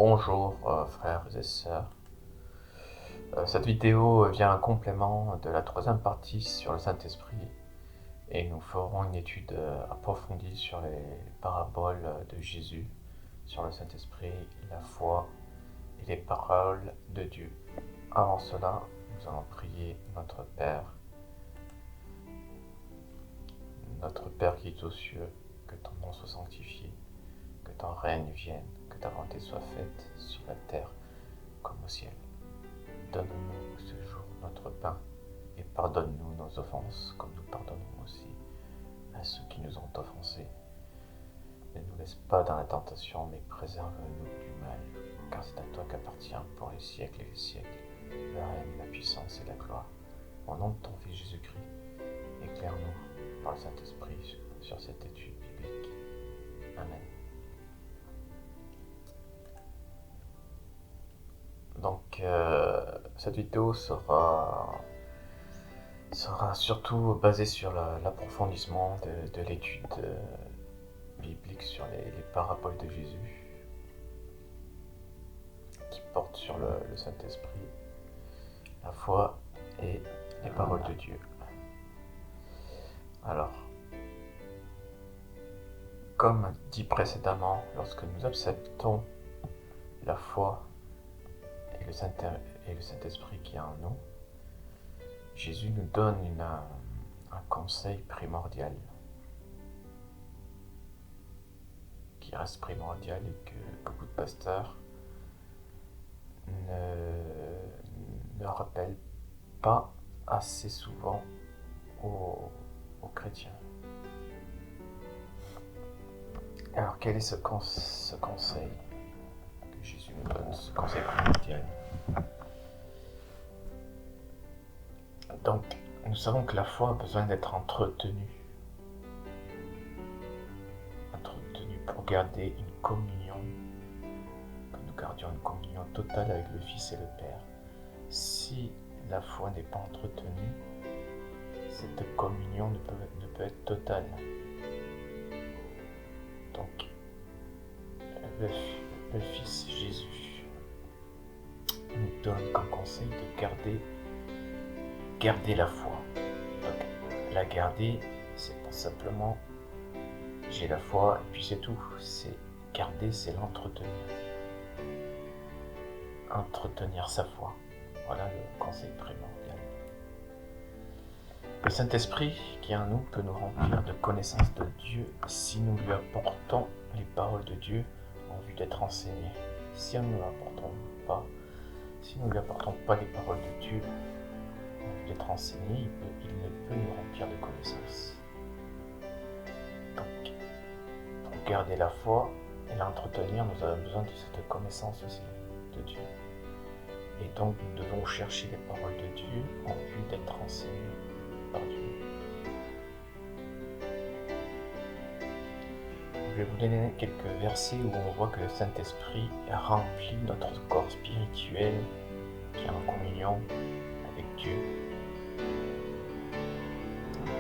Bonjour frères et sœurs. Cette vidéo vient en complément de la troisième partie sur le Saint-Esprit et nous ferons une étude approfondie sur les paraboles de Jésus, sur le Saint-Esprit, la foi et les paroles de Dieu. Avant cela, nous allons prier notre Père qui est aux cieux, que ton nom soit sanctifié, que ton règne vienne, que ta volonté soit faite sur la terre comme au ciel. Donne-nous ce jour notre pain et pardonne-nous nos offenses comme nous pardonnons aussi à ceux qui nous ont offensés. Ne nous laisse pas dans la tentation, mais préserve-nous du mal, car c'est à toi qu'appartient pour les siècles et les siècles le règne, la puissance et la gloire. Au nom de ton Fils Jésus-Christ, éclaire-nous par le Saint-Esprit sur cette étude biblique. Amen. Donc, cette vidéo sera surtout basée sur l'approfondissement de l'étude biblique sur les paraboles de Jésus, qui portent sur le Saint-Esprit, la foi et les paroles de Dieu. Alors, comme dit précédemment, lorsque nous acceptons la foi et le Saint-Esprit qui est en nous, Jésus nous donne un conseil primordial, qui reste primordial et que beaucoup de pasteurs ne rappellent pas assez souvent aux chrétiens. Alors quel est ce conseil que Jésus nous donne, ce conseil primordial? Donc, nous savons que la foi a besoin d'être entretenue pour garder une communion, que nous gardions une communion totale avec le Fils et le Père. Si la foi n'est pas entretenue, cette communion ne peut être totale. Donc, le Fils Jésus nous donne comme conseil de garder la foi. Donc, la garder, c'est pas simplement j'ai la foi et puis c'est tout. C'est garder, c'est l'entretenir. Entretenir sa foi. Voilà le conseil primordial. Le Saint-Esprit qui est en nous peut nous remplir de connaissance de Dieu si nous lui apportons les paroles de Dieu en vue d'être enseignés. Si nous ne lui apportons pas les paroles de Dieu en vue d'être enseignés, il ne peut nous remplir de connaissances. Donc, pour garder la foi et l'entretenir, nous avons besoin de cette connaissance aussi de Dieu. Et donc, nous devons chercher les paroles de Dieu en vue d'être enseignés par Dieu. Je vais vous donner quelques versets où on voit que le Saint-Esprit remplit notre corps spirituel qui est en communion avec Dieu.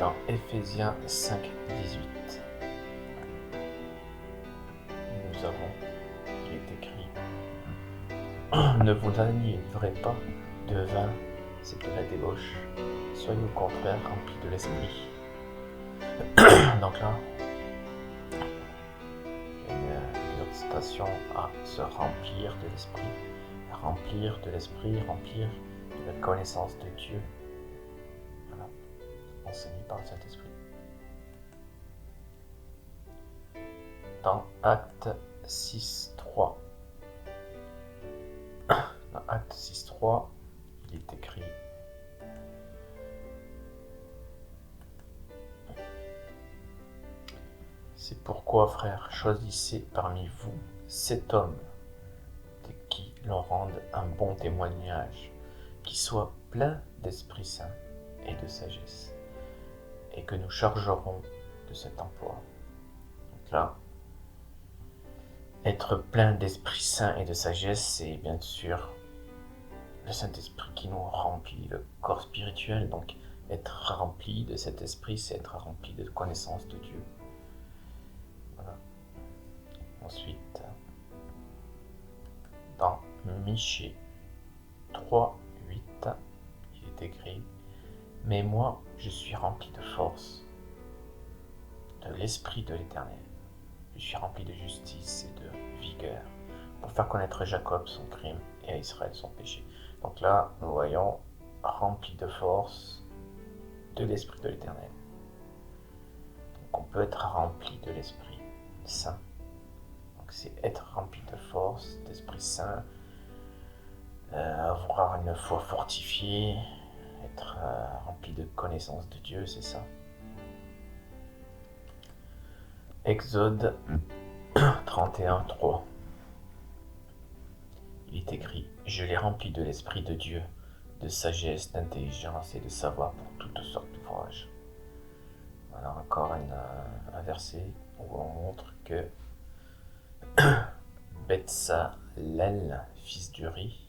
Dans Ephésiens 5, 18, nous avons, il est écrit: ne vous enivrez pas de vin, c'est de la débauche, soyez au contraire remplis de l'esprit. Donc là, il y a une exhortation à se remplir de l'esprit, remplir de la connaissance de Dieu, voilà, enseigné par le Saint-Esprit. Dans Actes 6.3, il est écrit: c'est pourquoi, frères, choisissez parmi vous 7 hommes de qui l'on rende un bon témoignage, qui soit plein d'Esprit Saint et de sagesse, et que nous chargerons de cet emploi. Donc là, être plein d'Esprit Saint et de sagesse, c'est bien sûr le Saint-Esprit qui nous remplit le corps spirituel. Donc être rempli de cet esprit, c'est être rempli de connaissance de Dieu. Voilà. Ensuite, Michée 3, 8, il est écrit « Mais moi, je suis rempli de force, de l'Esprit de l'Éternel. Je suis rempli de justice et de vigueur, pour faire connaître à Jacob son crime et à Israël son péché. » Donc là, nous voyons rempli de force de l'Esprit de l'Éternel. Donc on peut être rempli de l'Esprit Saint. Donc c'est être rempli de force, d'Esprit Saint, avoir une foi fortifiée, être rempli de connaissance de Dieu, c'est ça. Exode 31, 3. Il est écrit « Je l'ai rempli de l'Esprit de Dieu, de sagesse, d'intelligence et de savoir pour toutes sortes d'ouvrages. » Voilà encore un verset où on montre que Betsalel, fils d'Uri,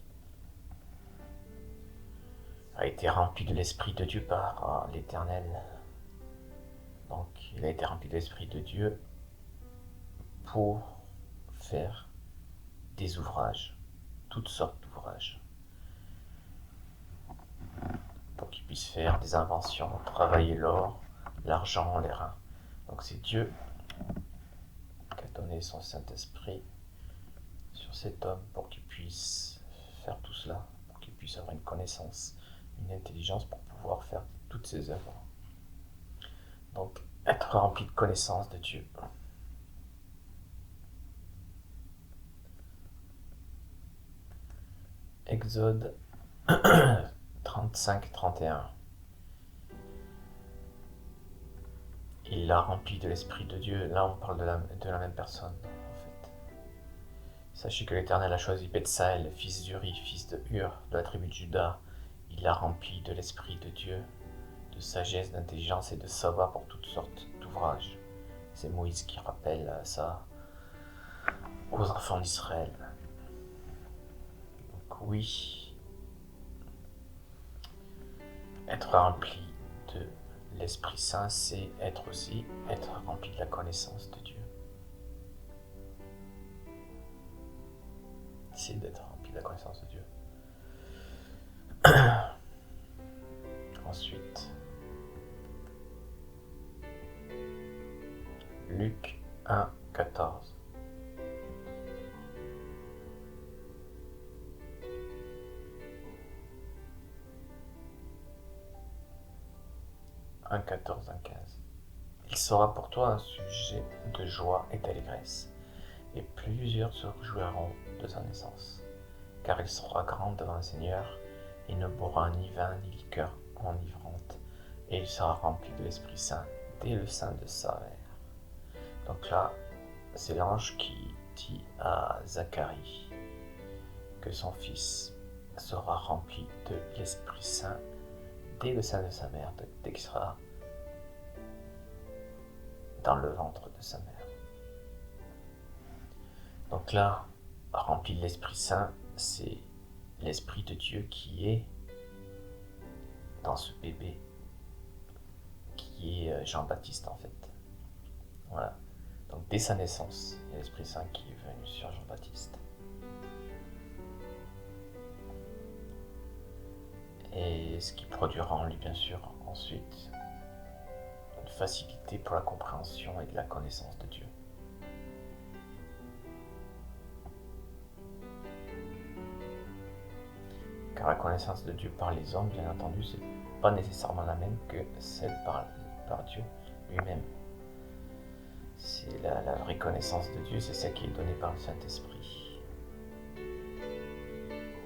a été rempli de l'Esprit de Dieu par l'Éternel. Donc il a été rempli de l'Esprit de Dieu pour faire des ouvrages, toutes sortes d'ouvrages, pour qu'il puisse faire des inventions, travailler l'or, l'argent, les reins. Donc c'est Dieu qui a donné son Saint-Esprit sur cet homme pour qu'il puisse faire tout cela, pour qu'il puisse avoir une connaissance, une intelligence pour pouvoir faire toutes ses œuvres. Donc être rempli de connaissance de Dieu. Exode 35, 31. Il l'a rempli de l'Esprit de Dieu. Là, on parle de la même personne, en fait. Sachez que l'Éternel a choisi Betsaël, fils d'Uri, fils de Hur, de la tribu de Juda. Il l'a rempli de l'Esprit de Dieu, de sagesse, d'intelligence et de savoir pour toutes sortes d'ouvrages. C'est Moïse qui rappelle ça aux enfants d'Israël. Donc oui, être rempli de l'Esprit Saint, c'est être rempli de la connaissance de Dieu. C'est d'être rempli de la connaissance de Dieu. Ensuite, Luc 1, 14. « 1, 14, 1, 15. Il sera pour toi un sujet de joie et d'allégresse, et plusieurs se réjouiront de sa naissance, car il sera grand devant le Seigneur, il ne boira ni vin ni liqueur enivrante, et il sera rempli de l'Esprit Saint dès le sein de sa mère. » Donc là, c'est l'ange qui dit à Zacharie que son fils sera rempli de l'Esprit Saint dès le sein de sa mère, dès qu'il sera dans le ventre de sa mère. Donc là, rempli de l'Esprit Saint, c'est l'Esprit de Dieu qui est dans ce bébé, qui est Jean-Baptiste en fait. Voilà. Donc dès sa naissance, il y a l'Esprit Saint qui est venu sur Jean-Baptiste. Et ce qui produira en lui, bien sûr, ensuite, une facilité pour la compréhension et de la connaissance de Dieu. Car la connaissance de Dieu par les hommes, bien entendu, c'est pas nécessairement la même que celle par Dieu lui-même. C'est la vraie connaissance de Dieu, c'est celle qui est donnée par le Saint-Esprit.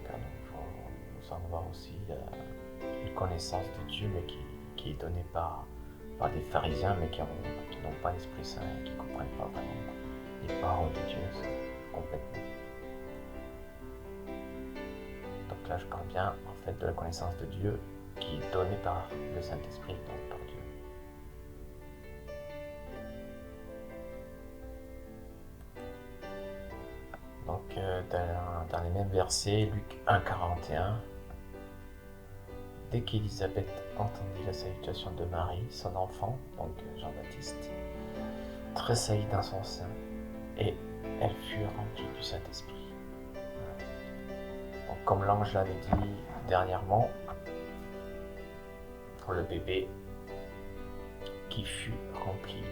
Car nous allons voir aussi une connaissance de Dieu, mais qui est donnée par des pharisiens, mais qui n'ont pas l'Esprit Saint, qui ne comprennent pas vraiment les paroles de Dieu complètement. Donc là, je parle bien en fait de la connaissance de Dieu qui est donnée par le Saint-Esprit, donc par Dieu. Donc dans les mêmes versets, Luc 1, 41, dès qu'Élisabeth entendit la salutation de Marie, son enfant, donc Jean-Baptiste, tressaillit dans son sein, et elle fut remplie du Saint-Esprit. comme l'ange l'avait dit dernièrement, pour le bébé qui fut rempli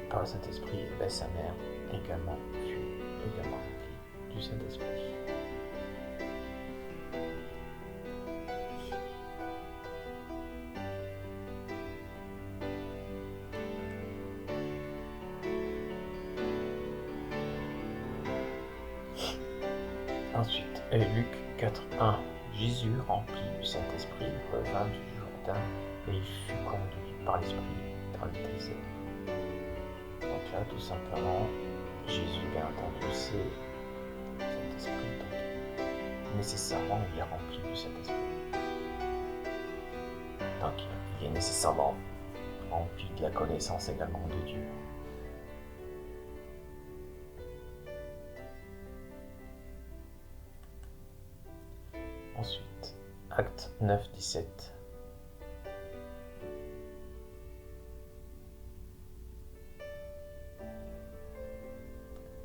par le Saint-Esprit, sa mère également fut également remplie du Saint-Esprit. Ensuite, Luc 4:1. Jésus, rempli du Saint-Esprit, revint du Jourdain et il fut conduit par l'Esprit dans le désert. Donc là, tout simplement, Jésus, bien entendu, c'est le Saint-Esprit. Donc, nécessairement, il est rempli du Saint-Esprit. Donc, il est nécessairement rempli de la connaissance également de Dieu. Ensuite, Acte 9, 17.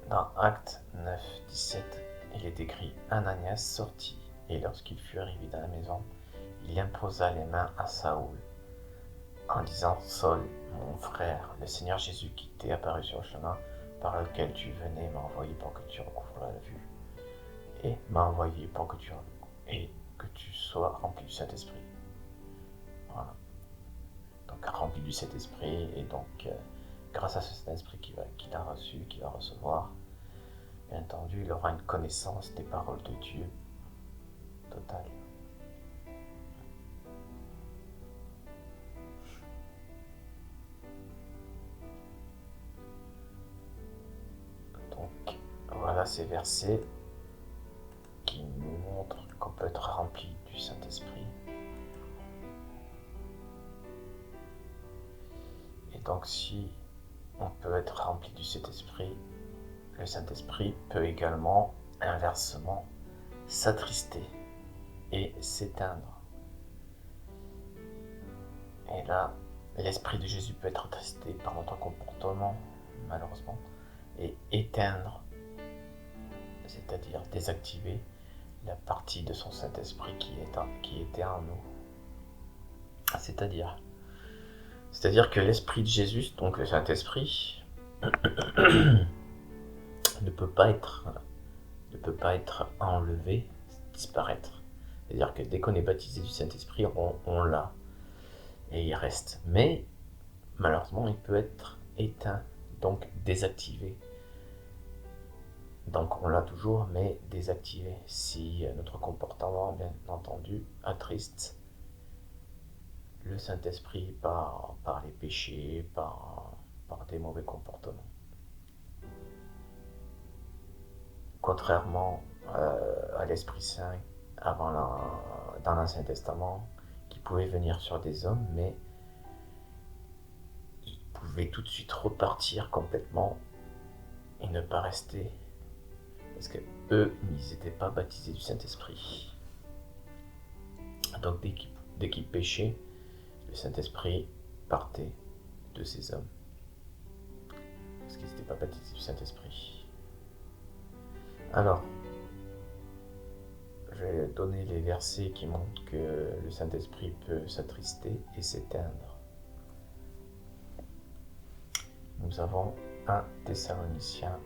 Dans Acte 9, 17, il est écrit « Ananias sortit, et lorsqu'il fut arrivé dans la maison, il imposa les mains à Saoul, en disant « Saul, mon frère, le Seigneur Jésus qui t'est apparu sur le chemin par lequel tu venais m'a envoyé pour que tu recouvres la vue, et m'a envoyé pour que tu sois rempli du Saint-Esprit. » Voilà. Donc rempli du Saint-Esprit, et donc grâce à ce Saint-Esprit qu'il a reçu, qu'il va recevoir, bien entendu, il aura une connaissance des paroles de Dieu totale. Donc voilà ces versets qui nous montrent qu'on peut être rempli du Saint-Esprit. Et donc si on peut être rempli du Saint-Esprit, le Saint-Esprit peut également, inversement, s'attrister et s'éteindre. Et là, l'Esprit de Jésus peut être attristé par notre comportement, malheureusement, et éteindre, c'est-à-dire désactiver la partie de son Saint-Esprit qui était en nous. C'est-à-dire que l'Esprit de Jésus, donc le Saint-Esprit, ne peut pas être enlevé, disparaître. C'est-à-dire que dès qu'on est baptisé du Saint-Esprit, on l'a et il reste. Mais malheureusement, il peut être éteint, donc désactivé. Donc on l'a toujours, mais désactivé. Si notre comportement, bien entendu, attriste le Saint-Esprit par les péchés, par des mauvais comportements. Contrairement à l'Esprit Saint dans l'Ancien Testament, qui pouvait venir sur des hommes, mais il pouvait tout de suite repartir complètement et ne pas rester, parce que eux, ils n'étaient pas baptisés du Saint-Esprit. Donc dès qu'ils péchaient, le Saint-Esprit partait de ces hommes, parce qu'ils n'étaient pas baptisés du Saint-Esprit. Alors, je vais donner les versets qui montrent que le Saint-Esprit peut s'attrister et s'éteindre. Nous avons 1 Thessaloniciens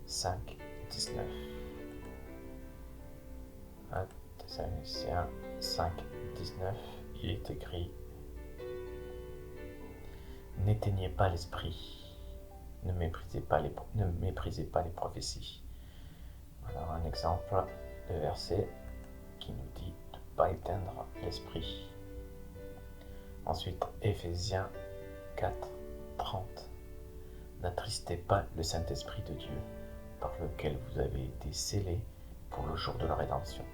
5, 19. 1 Thessaloniciens 5, 19, il est écrit « N'éteignez pas l'esprit, ne méprisez pas les prophéties. » Voilà un exemple de verset qui nous dit de ne pas éteindre l'esprit. Ensuite, Éphésiens 4, 30. N'attristez pas le Saint-Esprit de Dieu, par lequel vous avez été scellés pour le jour de la rédemption.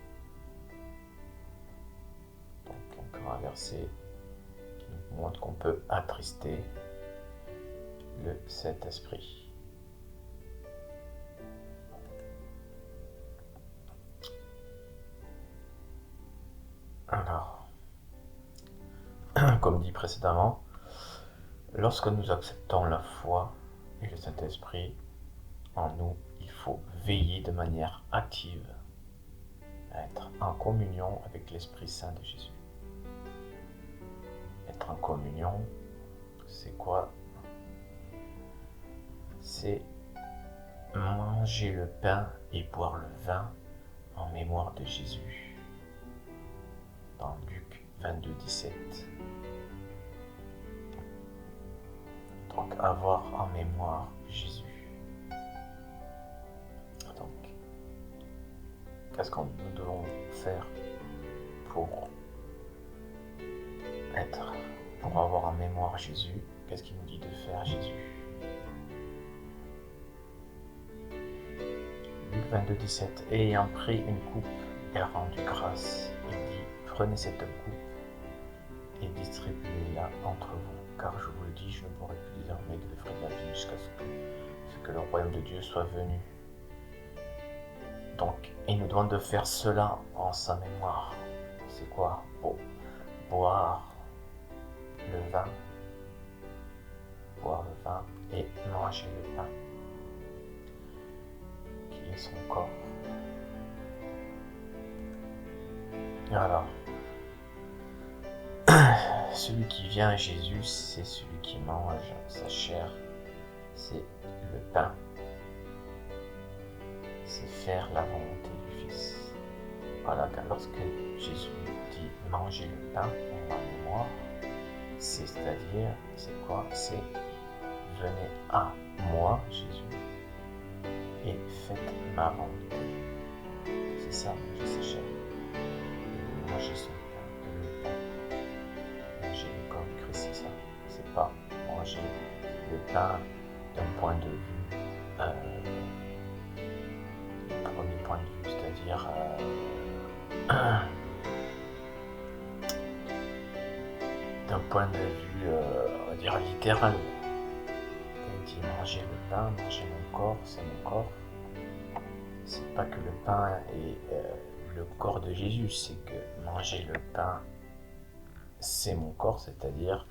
Donc encore un verset qui nous montre qu'on peut attrister le Saint-Esprit. Alors, comme dit précédemment, lorsque nous acceptons la foi et le Saint-Esprit en nous, il faut veiller de manière active être en communion avec l'Esprit Saint de Jésus. Être en communion, c'est quoi? C'est manger le pain et boire le vin en mémoire de Jésus. Dans Luc 22, 17. Donc, avoir en mémoire Jésus. Donc, qu'est-ce que nous devons faire pour avoir en mémoire Jésus? Qu'est-ce qu'il nous dit de faire, Jésus? Luc 22, 17. Ayant pris une coupe et rendu grâce, il dit, prenez cette coupe et distribuez-la entre vous, car je vous le dis, je ne pourrai plus désormais de fruits de la vie jusqu'à ce que le royaume de Dieu soit venu. Donc, il nous demande de faire cela en sa mémoire. C'est quoi? Boire le vin et manger le pain, qui est son corps. Alors, celui qui vient à Jésus, c'est celui qui mange sa chair, c'est le pain. C'est faire la volonté du Fils. Voilà, car lorsque Jésus dit manger le pain en ma mémoire, c'est-à-dire, c'est quoi? C'est venez à moi, Jésus, et faites ma volonté. C'est ça, manger sa chair. Manger son pain, le pain. Manger le corps du Christ, c'est ça. C'est pas manger le pain d'un point de vue, premier point de vue, c'est-à-dire d'un point de vue, on va dire littéral. Quand il dit manger le pain, manger mon corps, c'est mon corps. C'est pas que le pain est le corps de Jésus, c'est que manger le pain, c'est mon corps, c'est-à-dire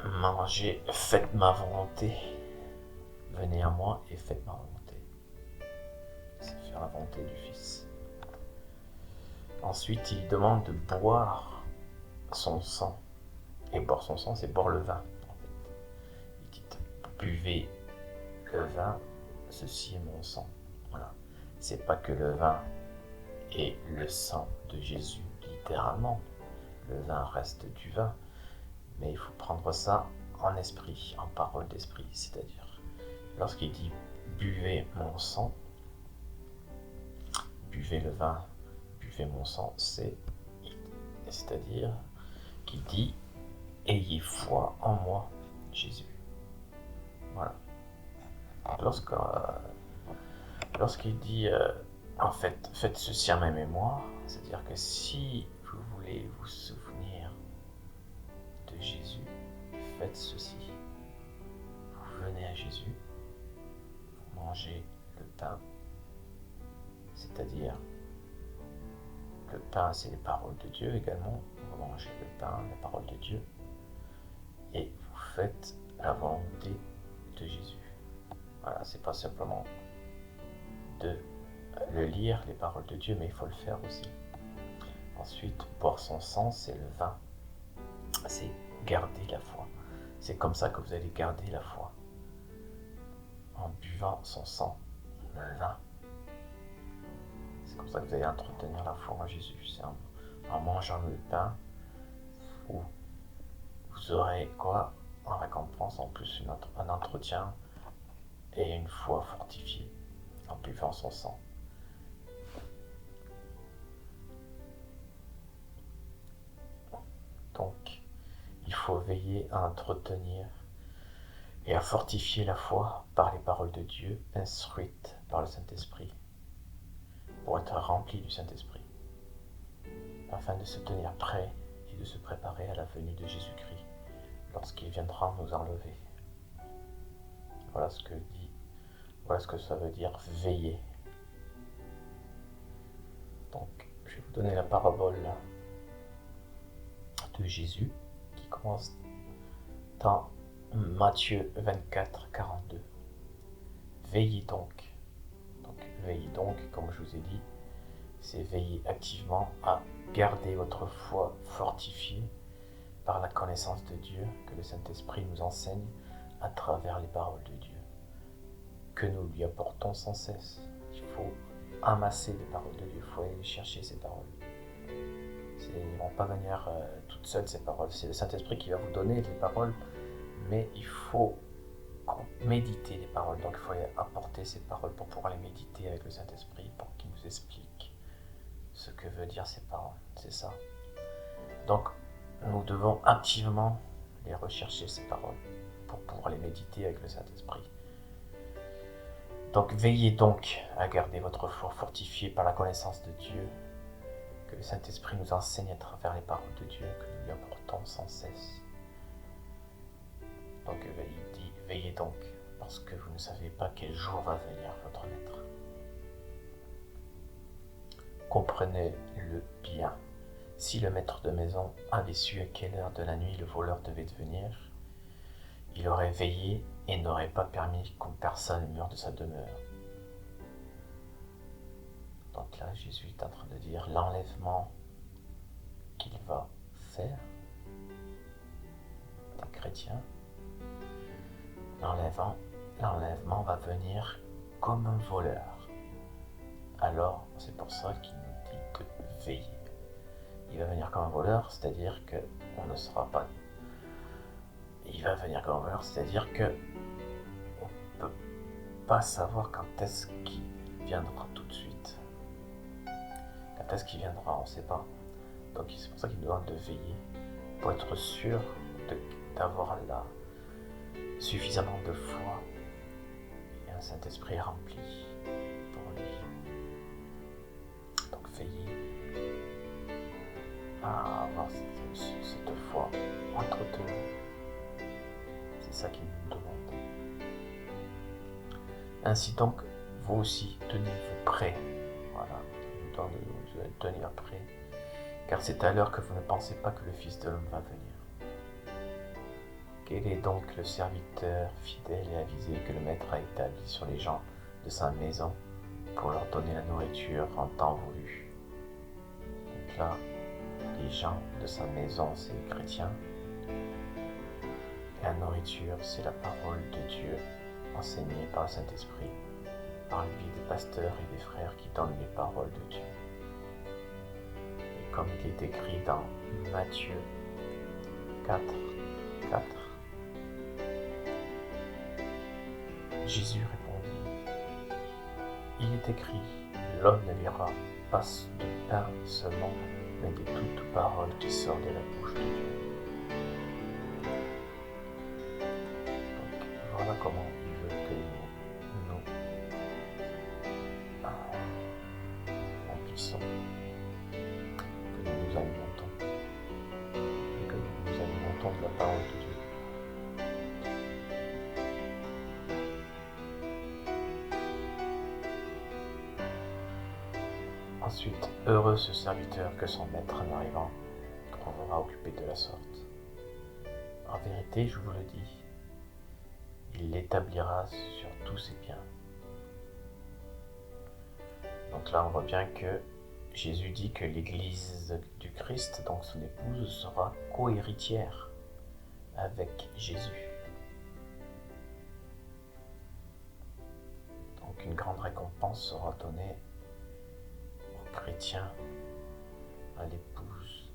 manger, faites ma volonté. Venez à moi et faites ma volonté. C'est faire la volonté du Fils. Ensuite, il demande de boire son sang. Et boire son sang, c'est boire le vin. En fait. Il dit, buvez le vin, ceci est mon sang. Voilà. C'est pas que le vin est le sang de Jésus, littéralement. Le vin reste du vin. Mais il faut prendre ça en esprit, en parole d'esprit. C'est-à-dire, lorsqu'il dit buvez mon sang, buvez le vin, buvez mon sang, c'est-à-dire qu'il dit ayez foi en moi, Jésus. Voilà. Lorsqu'il dit en fait, faites ceci à ma mémoire, c'est-à-dire que si vous voulez vous souvenir de Jésus, faites ceci. Vous venez à Jésus, vous mangez le pain, c'est-à-dire le pain, c'est les paroles de Dieu également. Vous mangez le pain, la parole de Dieu, et vous faites la volonté de Jésus. Voilà, c'est pas simplement de le lire, les paroles de Dieu, mais il faut le faire aussi. Ensuite, boire son sang, c'est le vin. C'est garder la foi. C'est comme ça que vous allez garder la foi. En buvant son sang, le vin. C'est comme ça que vous allez entretenir la foi en Jésus. C'est en mangeant le pain, où vous aurez quoi en récompense, en plus un entretien et une foi fortifiée en buvant son sang. Donc, il faut veiller à entretenir et à fortifier la foi par les paroles de Dieu, instruites par le Saint-Esprit, pour être rempli du Saint-Esprit, afin de se tenir prêt et de se préparer à la venue de Jésus-Christ, lorsqu'il viendra nous enlever. Voilà ce que ça veut dire veiller. Donc, je vais vous donner la parabole de Jésus qui commence dans Matthieu 24, 42. Veillez donc. veillez donc, comme je vous ai dit, c'est veiller activement à garder votre foi fortifiée par la connaissance de Dieu que le Saint-Esprit nous enseigne à travers les paroles de Dieu, que nous lui apportons sans cesse. Il faut amasser les paroles de Dieu, il faut aller chercher ces paroles. Elles ne vont pas venir toutes seules, ces paroles. C'est le Saint-Esprit qui va vous donner les paroles, mais il faut méditer les paroles. Donc il faut apporter ces paroles pour pouvoir les méditer avec le Saint-Esprit, pour qu'il nous explique ce que veut dire ces paroles. C'est ça. Donc nous devons activement les rechercher, ces paroles, pour pouvoir les méditer avec le Saint-Esprit. Donc veillez donc à garder votre foi fortifiée par la connaissance de Dieu, que le Saint-Esprit nous enseigne à travers les paroles de Dieu que nous lui apportons sans cesse. Donc veillez donc, parce que vous ne savez pas quel jour va venir votre maître. Comprenez-le bien. Si le maître de maison avait su à quelle heure de la nuit le voleur devait venir, il aurait veillé et n'aurait pas permis qu'une personne mûre de sa demeure. Donc là, Jésus est en train de dire l'enlèvement qu'il va faire des chrétiens. L'enlèvement va venir comme un voleur. Alors, c'est pour ça qu'il nous dit de veiller. Il va venir comme un voleur, c'est-à-dire qu'on ne sera pas... Il va venir comme un voleur, c'est-à-dire que on ne peut pas savoir quand est-ce qu'il viendra tout de suite. Quand est-ce qu'il viendra, on ne sait pas. Donc c'est pour ça qu'il nous demande de veiller, pour être sûr d'avoir suffisamment de foi et un Saint-Esprit rempli pour lui. Donc veillez à avoir cette foi entretenue. C'est ça qu'il nous demande. Ainsi donc, vous aussi, tenez-vous prêts. Voilà, il nous demande de vous tenir prêts, car c'est à l'heure que vous ne pensez pas que le Fils de l'homme va venir. Quel est donc le serviteur fidèle et avisé que le maître a établi sur les gens de sa maison pour leur donner la nourriture en temps voulu? Donc là, les gens de sa maison, c'est les chrétiens. Et la nourriture, c'est la parole de Dieu enseignée par le Saint-Esprit, par le biais des pasteurs et des frères qui donnent les paroles de Dieu. Et comme il est écrit dans Matthieu 4, Jésus répondit, il est écrit, l'homme ne vivra pas de pain seulement, mais de toute parole qui sort de la bouche de Dieu. Donc voilà comment il veut que nous remplissons, que nous nous alimentons, et que nous nous alimentons de la parole de Dieu. Ensuite, heureux ce serviteur que son maître en arrivant trouvera occupé de la sorte. En vérité, je vous le dis, il l'établira sur tous ses biens. Donc là, on voit bien que Jésus dit que l'Église du Christ, donc son épouse, sera co-héritière avec Jésus. Donc une grande récompense sera donnée aux chrétiens, à l'épouse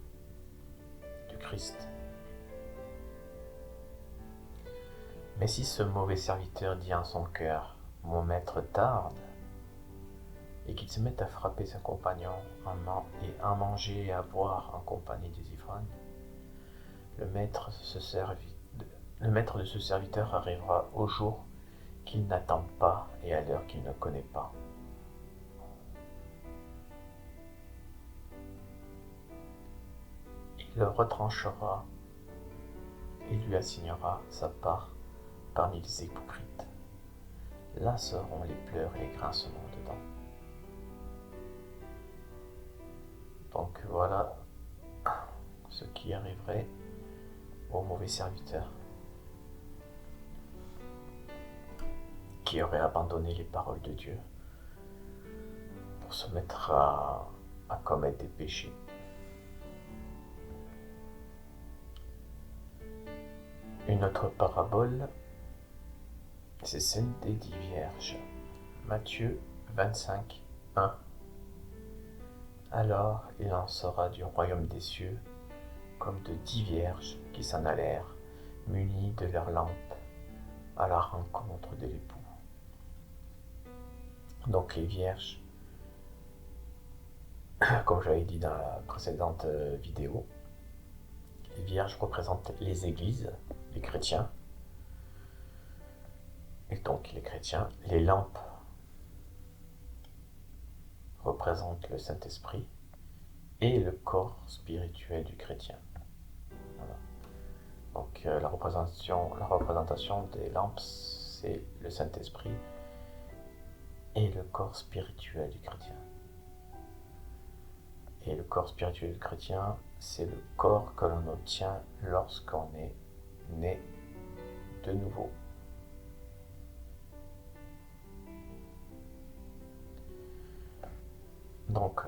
du Christ. Mais si ce mauvais serviteur dit en son cœur, mon maître tarde, et qu'il se mette à frapper son compagnon et à manger et à boire en compagnie des ivrognes, le maître de ce serviteur arrivera au jour qu'il n'attend pas et à l'heure qu'il ne connaît pas. Il le retranchera et lui assignera sa part parmi les hypocrites. Là seront les pleurs et les grincements de dents. Donc voilà ce qui arriverait au mauvais serviteur qui aurait abandonné les paroles de Dieu se mettre à commettre des péchés. Une autre parabole, c'est celle des 10 vierges. Matthieu 25, 1. Alors il en sera du royaume des cieux comme de 10 vierges qui s'en allèrent, munies de leurs lampes, à la rencontre de l'époux. Donc les vierges, comme j'avais dit dans la précédente vidéo, les vierges représentent les églises, les chrétiens. Et donc les chrétiens, les lampes représentent le Saint-Esprit et le corps spirituel du chrétien. Voilà. Donc la représentation des lampes, c'est le Saint-Esprit et le corps spirituel du chrétien. Et le corps spirituel du chrétien, c'est le corps que l'on obtient lorsqu'on est né de nouveau. Donc,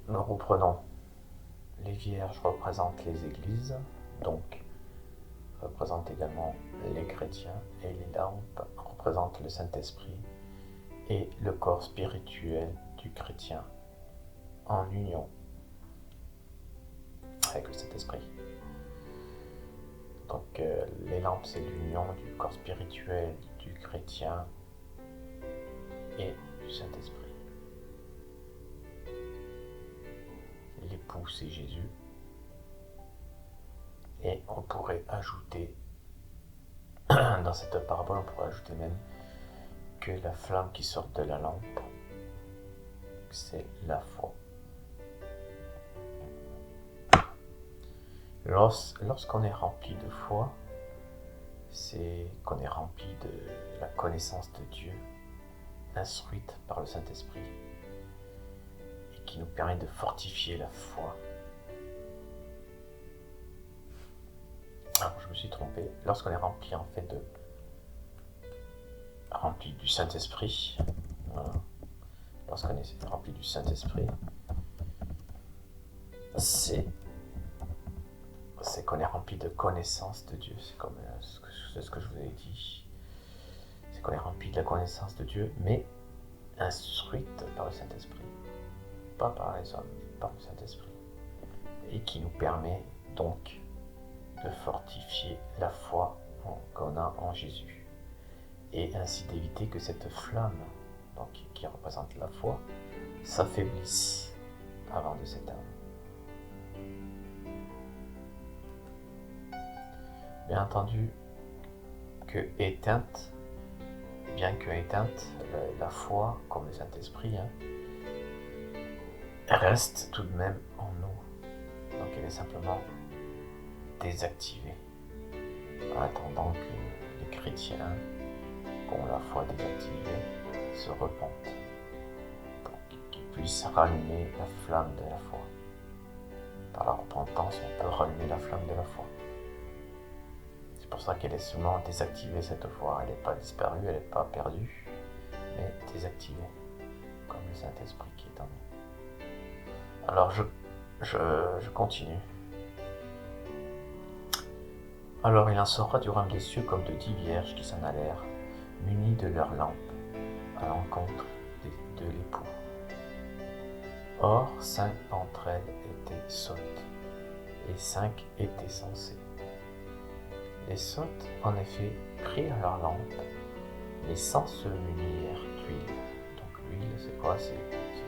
nous reprenons. Les vierges représentent les églises, donc représentent également les chrétiens, et les lampes représentent le Saint-Esprit et le corps spirituel du chrétien en union avec le Saint-Esprit. Donc les lampes, c'est l'union du corps spirituel du chrétien et du Saint-Esprit. L'époux, c'est Jésus. Et on pourrait ajouter, dans cette parabole, on pourrait ajouter même que la flamme qui sort de la lampe, c'est la foi. Lorsqu'on est rempli de foi, c'est qu'on est rempli de la connaissance de Dieu, instruite par le Saint-Esprit, et qui nous permet de fortifier la foi. Alors, je me suis trompé. Lorsqu'on est rempli en fait rempli du Saint-Esprit, voilà. Lorsqu'on est rempli du Saint-Esprit, c'est qu'on est rempli de connaissance de Dieu. C'est comme ce que je vous ai dit. C'est qu'on est rempli de la connaissance de Dieu, mais instruite par le Saint-Esprit. Pas par les hommes, mais par le Saint-Esprit. Et qui nous permet donc de fortifier la foi qu'on a en Jésus. Et ainsi d'éviter que cette flamme, donc, qui représente la foi, s'affaiblisse avant de s'éteindre. Bien entendu que éteinte, bien que éteinte, la foi, comme le Saint-Esprit, reste tout de même en nous. Donc elle est simplement désactivée, en attendant que les chrétiens qui ont la foi désactivée se repentent, pour qu'ils puissent rallumer la flamme de la foi. Par la repentance, on peut rallumer la flamme de la foi. C'est pour ça qu'elle est seulement désactivée cette foi. Elle n'est pas disparue, elle n'est pas perdue, mais désactivée, comme le Saint-Esprit qui est en nous. Alors je continue. Alors il en sera du royaume des cieux comme de 10 vierges qui s'en allèrent, munies de leurs lampes, à l'encontre de l'époux. Or 5 d'entre elles étaient sottes, et 5 étaient sensées. Les sottes, en effet, prirent leurs lampes, mais sans se munir d'huile. Donc l'huile, c'est quoi? Ce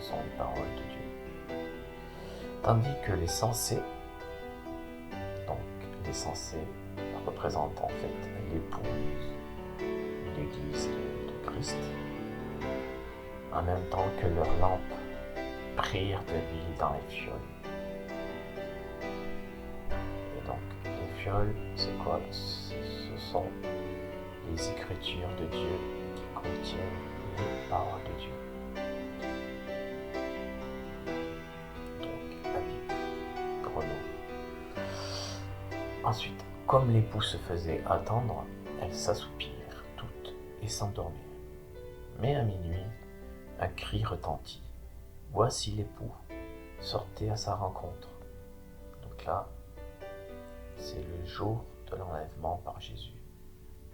sont les paroles de Dieu. Tandis que les sensées, représentent en fait l'épouse, l'église de Christ, en même temps que leurs lampes prirent de l'huile dans les fioles. Et donc les fioles, c'est quoi? Ce sont les écritures de Dieu qui contiennent les paroles de Dieu. Donc la Bible, gros nom. Ensuite, comme l'époux se faisait attendre, elles s'assoupirent toutes et s'endormirent. Mais à minuit, un cri retentit. voici l'époux, sortez à sa rencontre. Donc là, c'est le jour de l'enlèvement par Jésus,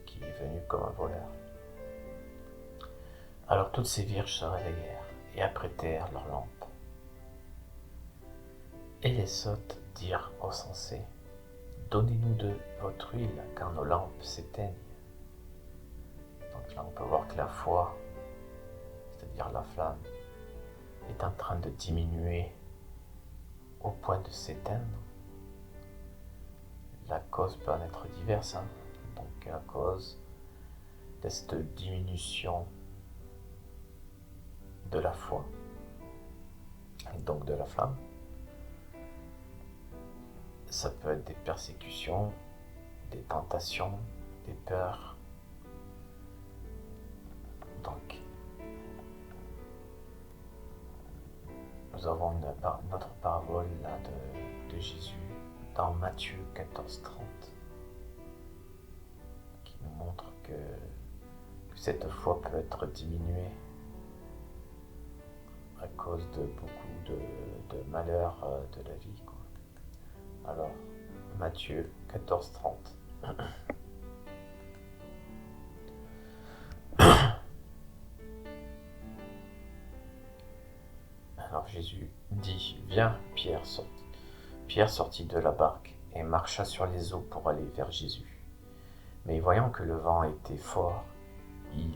qui est venu comme un voleur. Alors toutes ces vierges se réveillèrent et apprêtèrent leurs lampes. Et les sottes dirent aux sensés, donnez-nous de votre huile, car nos lampes s'éteignent. Donc là, on peut voir que la foi, c'est-à-dire la flamme, est en train de diminuer au point de s'éteindre. La cause peut en être diverse, donc à cause de cette diminution de la foi, et donc de la flamme. Ça peut être des persécutions, des tentations, des peurs. Donc, nous avons notre parabole là de Jésus dans Matthieu 14:30 qui nous montre que cette foi peut être diminuée à cause de beaucoup de malheurs de la vie, quoi. Alors, Matthieu 14:30. Alors Jésus dit, viens, Pierre sortit de la barque et marcha sur les eaux pour aller vers Jésus. Mais voyant que le vent était fort, il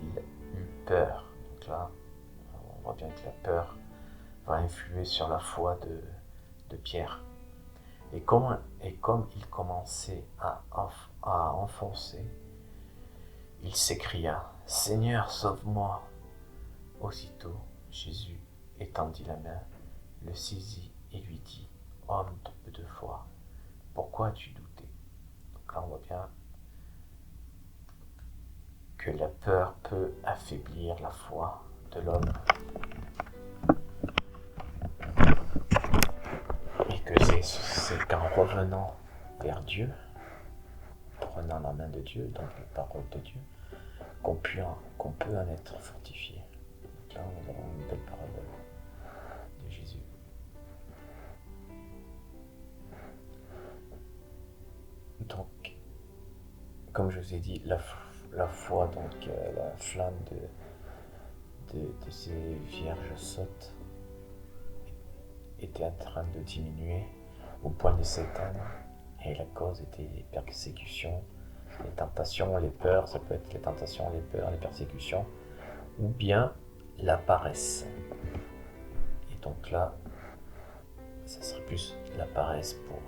eut peur. Donc là, on voit bien que la peur va influer sur la foi de Pierre. Et comme il commençait à enfoncer, il s'écria, « Seigneur, sauve-moi !» Aussitôt, Jésus étendit la main, le saisit et lui dit, « Homme de peu de foi, pourquoi as-tu douté ?» Donc là, on voit bien que la peur peut affaiblir la foi de l'homme. Et que c'est qu'en revenant vers Dieu, prenant la main de Dieu, donc les paroles de Dieu, qu'on peut en être fortifié. Donc là, nous avons une belle parole de Jésus. Donc, comme je vous ai dit, la foi, donc la flamme de ces vierges sottes était en train de diminuer au point de s'éteindre, et la cause était les persécutions, les tentations, les peurs. Ça peut être les tentations, les peurs, les persécutions, ou bien la paresse. Et donc là, ça serait plus la paresse pour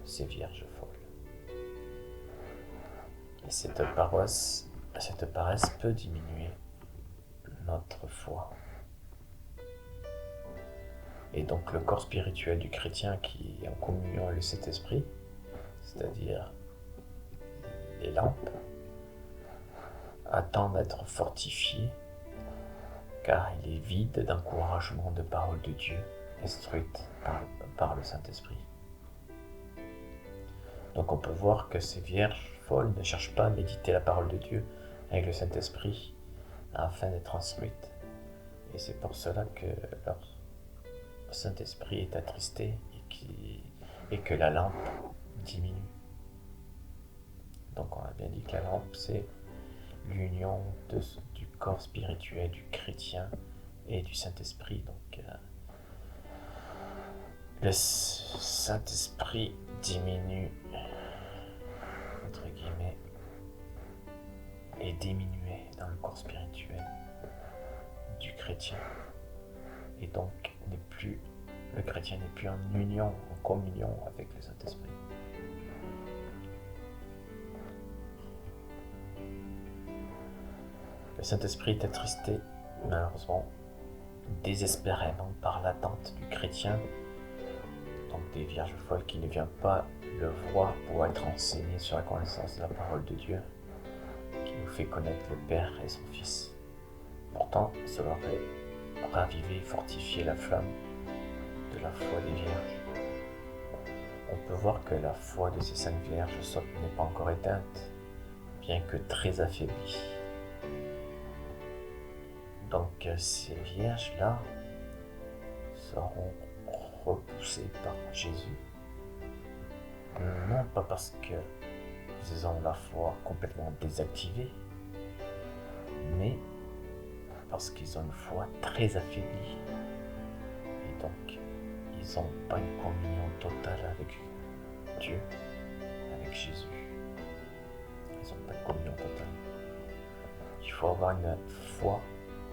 ces vierges folles. Et cette paresse peut diminuer notre foi. Et donc le corps spirituel du chrétien qui est en communion avec le Saint-Esprit, c'est-à-dire les lampes, attend d'être fortifié, car il est vide d'encouragement de parole de Dieu, instruite par le Saint-Esprit. Donc on peut voir que ces vierges folles ne cherchent pas à méditer la parole de Dieu avec le Saint-Esprit afin d'être instruites. Et c'est pour cela que leur Saint-Esprit est attristé et que la lampe diminue. Donc on a bien dit que la lampe, c'est l'union du corps spirituel du chrétien et du Saint-Esprit. Donc le Saint-Esprit diminue, entre guillemets, est diminué dans le corps spirituel du chrétien. Et donc le chrétien n'est plus en union, en communion avec le Saint-Esprit. Le Saint-Esprit est attristé, malheureusement, désespérément par l'attente du chrétien, donc des vierges folles qui ne viennent pas le voir pour être enseigné sur la connaissance de la parole de Dieu, qui nous fait connaître le Père et son Fils. Pourtant, cela aurait ravivé et fortifié la flamme de la foi des vierges. On peut voir que la foi de ces 5 vierges sottes n'est pas encore éteinte, bien que très affaiblie. Donc ces vierges-là seront repoussés par Jésus, non pas parce qu'ils ont la foi complètement désactivée, mais parce qu'ils ont une foi très affaiblie. Et donc, ils n'ont pas une communion totale avec Dieu, avec Jésus. Ils n'ont pas de communion totale. Il faut avoir une foi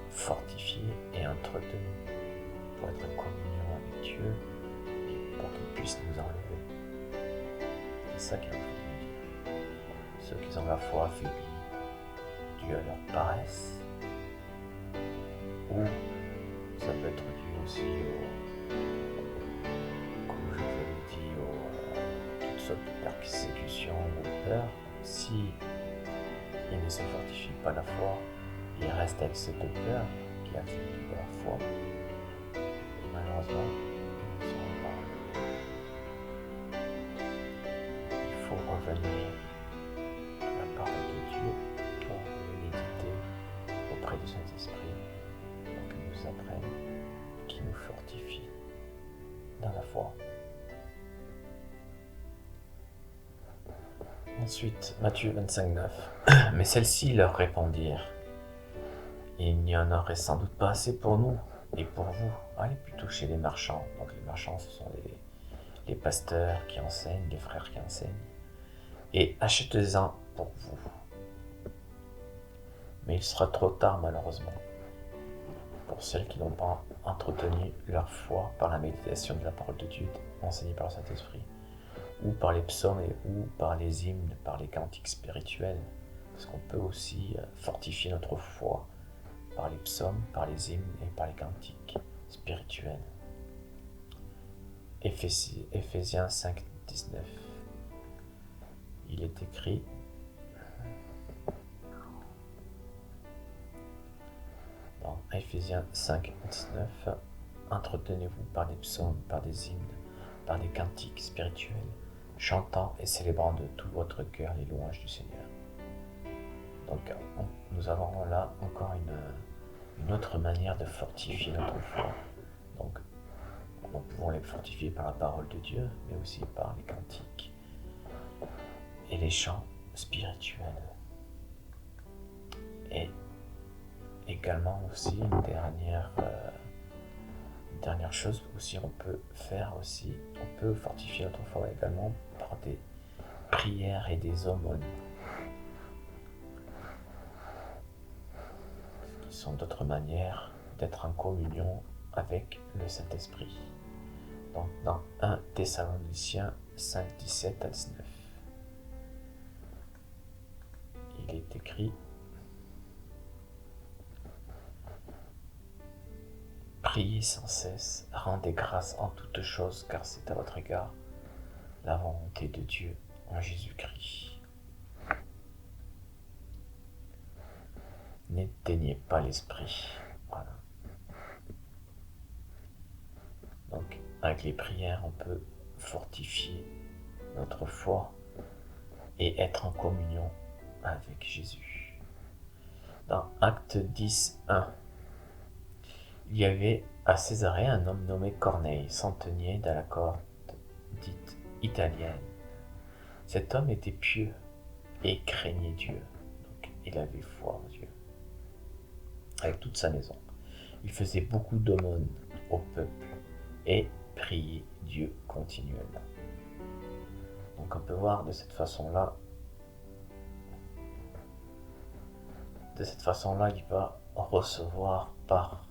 fortifiée et entretenue pour être en communion avec Dieu et pour qu'il puisse nous enlever. C'est ça qu'il est en train de nous dire. Ceux qui ont la foi affaiblie, dû à leur paresse, ou ça peut être dû aussi comme je vous l'ai dit, aux toutes sortes de persécutions ou peurs. Si ils ne se fortifient pas la foi, ils restent avec cette peur qui affaiblit leur foi. Et malheureusement, ils ne seront pas. Il faut revenir à la parole de Dieu pour méditer auprès du Saint-Esprit, pour qu'il nous apprenne, qu'il nous fortifie dans la foi. Ensuite, Matthieu 25,9. Mais celles-ci leur répondirent: il n'y en aurait sans doute pas assez pour nous et pour vous. Allez plutôt chez les marchands. Donc les marchands, ce sont les pasteurs qui enseignent, les frères qui enseignent. Et achetez-en pour vous. Mais il sera trop tard malheureusement pour celles qui n'ont pas entretenu leur foi par la méditation de la parole de Dieu enseignée par le Saint-Esprit, ou par les psaumes, ou par les hymnes, par les cantiques spirituels. Parce qu'on peut aussi fortifier notre foi par les psaumes, par les hymnes et par les cantiques spirituels. Éphésiens 5, 19. Il est écrit: dans Éphésiens 5, 19, entretenez-vous par des psaumes, par des hymnes, par des cantiques spirituels, chantant et célébrant de tout votre cœur les louanges du Seigneur. Donc nous avons là encore une autre manière de fortifier notre foi. Donc nous pouvons les fortifier par la parole de Dieu, mais aussi par les cantiques et les chants spirituels. Et également aussi une dernière chose aussi, on peut fortifier notre foi également par des prières et des aumônes, qui sont d'autres manières d'être en communion avec le Saint-Esprit. Donc dans 1 Thessaloniciens 5, 17 à 19, il est écrit: priez sans cesse, rendez grâce en toutes choses, car c'est à votre égard la volonté de Dieu en Jésus-Christ. N'éteignez pas l'esprit. Voilà. Donc, avec les prières, on peut fortifier notre foi et être en communion avec Jésus. Dans Actes 10, 1, il y avait à Césarée un homme nommé Corneille, centenier de la cohorte dite italienne. Cet homme était pieux et craignait Dieu. Donc, il avait foi en Dieu, avec toute sa maison. Il faisait beaucoup d'aumônes au peuple et priait Dieu continuellement. Donc on peut voir de cette façon-là, il va recevoir par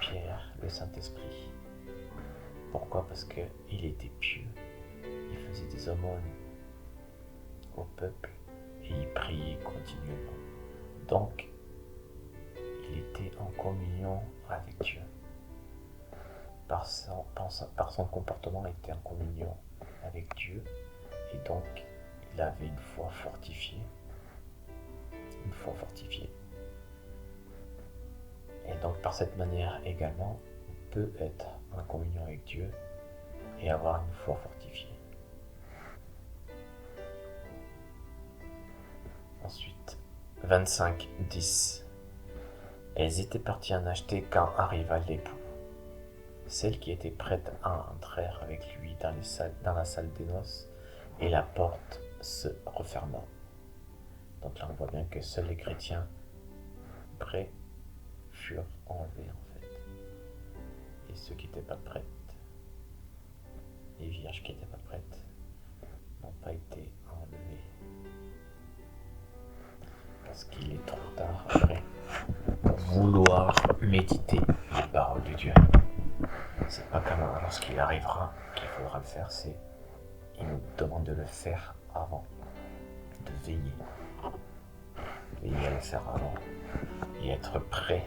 Pierre le Saint-Esprit. Pourquoi? Parce qu'il était pieux, il faisait des aumônes au peuple et il priait continuellement. Donc il était en communion avec Dieu. Par son comportement, il était en communion avec Dieu, et donc il avait une foi fortifiée. Et donc par cette manière également, on peut être en communion avec Dieu et avoir une foi fortifiée. Ensuite, 25, 10. Elles étaient parties en acheter quand arriva l'époux. celle qui était prête à entrer avec lui dans la salle des noces, et la porte se referma. Donc là, on voit bien que seuls les chrétiens prêts furent enlevés, en fait. Et ceux qui n'étaient pas prêts, les vierges qui n'étaient pas prêtes, n'ont pas été enlevés. Parce qu'il est trop tard après pour vouloir méditer les paroles de Dieu. C'est pas comme lorsqu'il arrivera qu'il faudra le faire, il nous demande de le faire avant, de veiller à le faire avant et être prêt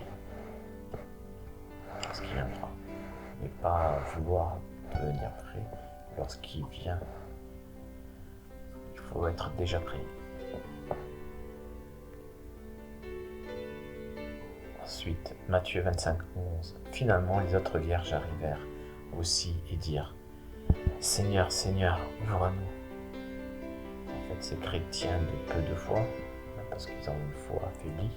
lorsqu'il viendra, mais pas vouloir devenir prêt lorsqu'il vient. Il faut être déjà prêt. Ensuite, Matthieu 25, 11. Finalement, les autres vierges arrivèrent aussi et dirent: Seigneur, Seigneur, ouvre-nous. En fait, ces chrétiens de peu de foi, parce qu'ils ont une foi affaiblie,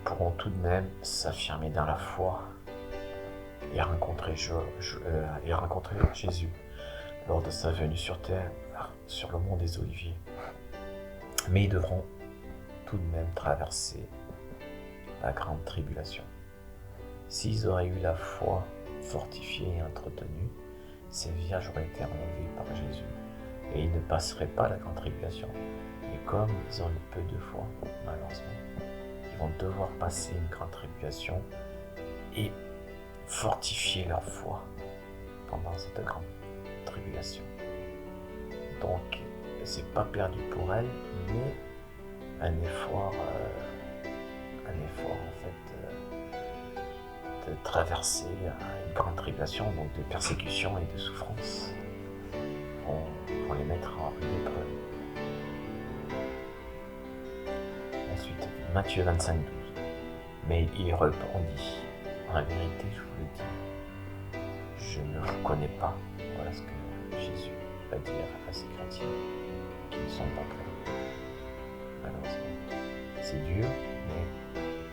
pourront tout de même s'affirmer dans la foi et rencontrer Jésus lors de sa venue sur terre, sur le mont des Oliviers. Mais ils devront tout de même traverser la grande tribulation. S'ils auraient eu la foi fortifiée et entretenue, ces vierges auraient été enlevées par Jésus et ils ne passeraient pas la grande tribulation. Et comme ils ont eu peu de foi, malheureusement, ils vont devoir passer une grande tribulation et fortifier leur foi pendant cette grande tribulation. Donc, c'est pas perdu pour elles, mais un effort en fait de traverser une grande tribulation, donc de persécution et de souffrance, pour les mettre en épreuve. Ensuite, Matthieu 25, 12. Mais il répondit: En vérité, je vous le dis, je ne vous connais pas. Voilà ce que Jésus va dire à ces chrétiens qui ne sont pas prêts. Malheureusement, c'est dur, mais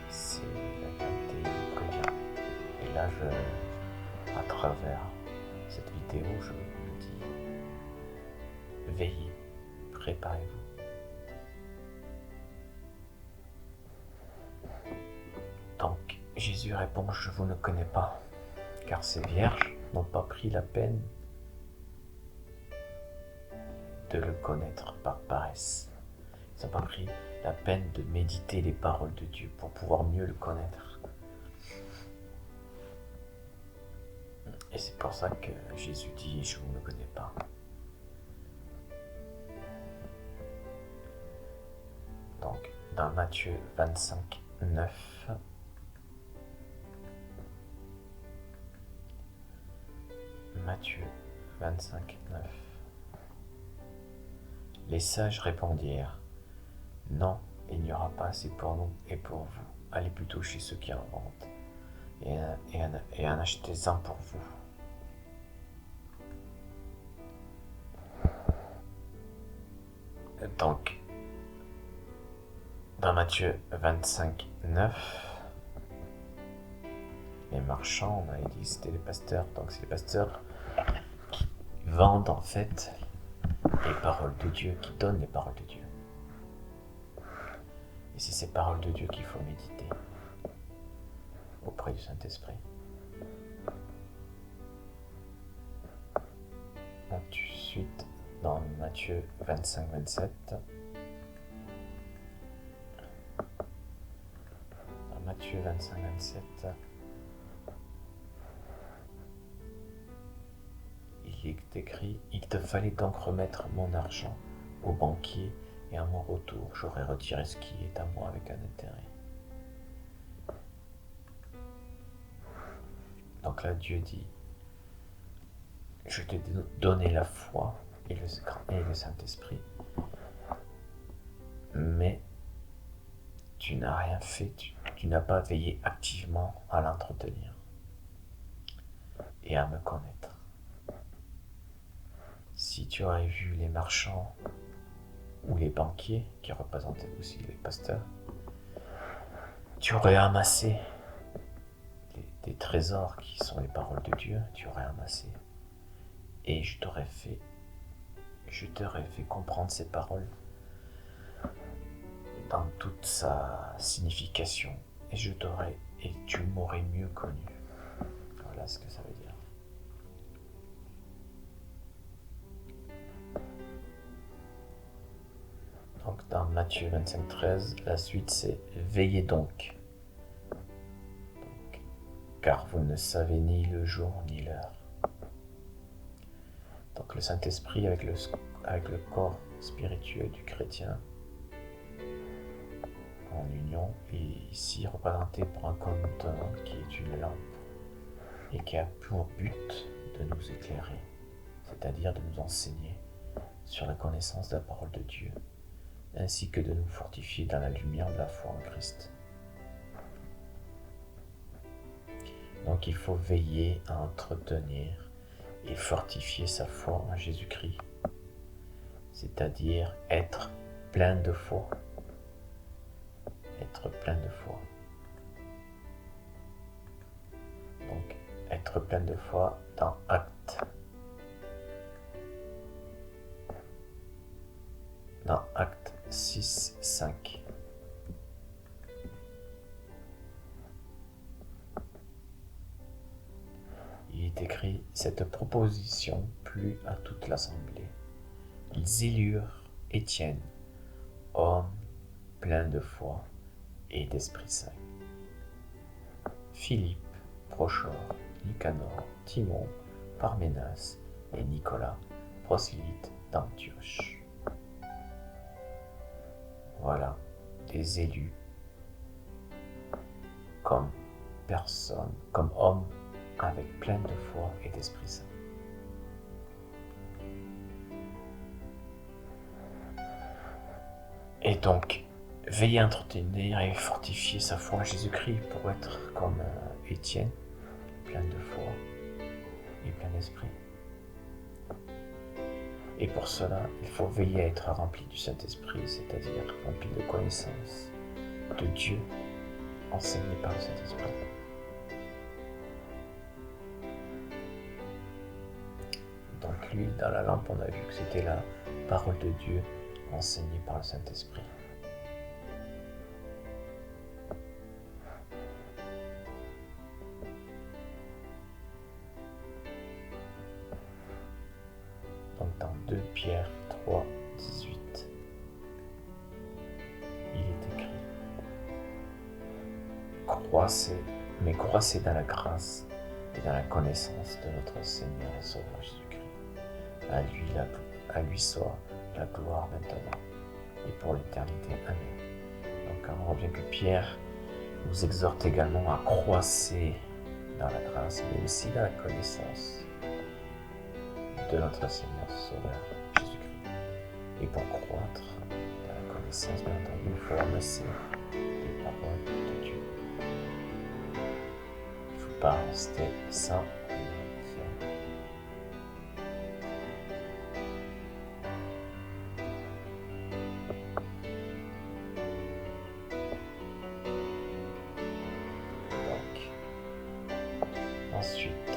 c'est la vérité qui prévient. Et là, à travers cette vidéo, je vous dis: veillez, préparez-vous. Donc, Jésus répond: Je vous ne connais pas, car ces vierges n'ont pas pris la peine de le connaître par paresse. Ils n'ont pas pris la peine de méditer les paroles de Dieu pour pouvoir mieux le connaître. Et c'est pour ça que Jésus dit: Je vous ne connais pas. Donc, dans Matthieu 25, 9, Matthieu 25, 9. Les sages répondirent: Non, il n'y aura pas assez pour nous et pour vous. Allez plutôt chez ceux qui en vendent et en achetez-en pour vous. Donc, dans Matthieu 25, 9, les marchands, on avait dit que c'était les pasteurs, donc c'est les pasteurs qui vendent en fait les paroles de Dieu, qui donnent les paroles de Dieu. Et c'est ces paroles de Dieu qu'il faut méditer auprès du Saint-Esprit. Ensuite, dans Matthieu 25, 27, Matthieu 25, 27, il est écrit: Il te fallait donc remettre mon argent au banquier, et à mon retour, j'aurai retiré ce qui est à moi avec un intérêt. Donc là, Dieu dit: Je t'ai donné la foi et le Saint-Esprit, mais tu n'as rien fait, tu n'as pas veillé activement à l'entretenir et à me connaître. Si tu aurais vu les marchands ou les banquiers, qui représentaient aussi les pasteurs, tu aurais amassé des trésors qui sont les paroles de Dieu, tu aurais amassé. Et je t'aurais fait comprendre ces paroles dans toute sa signification. Et tu m'aurais mieux connu. Voilà ce que ça veut dire. Donc dans Matthieu 25, 13, la suite c'est « Veillez donc, car vous ne savez ni le jour ni l'heure. » Donc le Saint-Esprit avec le corps spirituel du chrétien en union est ici représenté par un contenant qui est une lampe et qui a pour but de nous éclairer, c'est-à-dire de nous enseigner sur la connaissance de la parole de Dieu, ainsi que de nous fortifier dans la lumière de la foi en Christ. Donc il faut veiller à entretenir et fortifier sa foi en Jésus-Christ, c'est-à-dire être plein de foi. Être plein de foi. Donc être plein de foi dans Actes 6, 5. Il est écrit « Cette proposition plut à toute l'assemblée. Ils élurent Étienne, homme plein de foi et d'Esprit Saint, Philippe, Prochor, Nicanor, Timon, Parménas et Nicolas, prosélyte d'Antioche. » Voilà, des élus comme personnes, comme hommes avec plein de foi et d'Esprit Saint. Et donc, veillez à entretenir et fortifier sa foi en Jésus-Christ pour être comme Étienne, plein de foi et plein d'esprit. Et pour cela, il faut veiller à être rempli du Saint-Esprit, c'est-à-dire rempli de connaissances de Dieu, enseigné par le Saint-Esprit. Donc l'huile dans la lampe, on a vu que c'était la parole de Dieu enseignée par le Saint-Esprit. Donc dans 2 Pierre 3, 18, il est écrit « Croissez dans la grâce et dans la connaissance de notre Seigneur et Sauveur Jésus-Christ. À lui soit la gloire maintenant et pour l'éternité. Amen. » Donc on voit bien que Pierre nous exhorte également à croisser dans la grâce, mais aussi dans la connaissance de notre Seigneur Sauveur Jésus-Christ. Et pour croître dans la connaissance, bien entendu, il faut ramasser les paroles de Dieu. Il ne faut pas rester sans rien faire. Ensuite,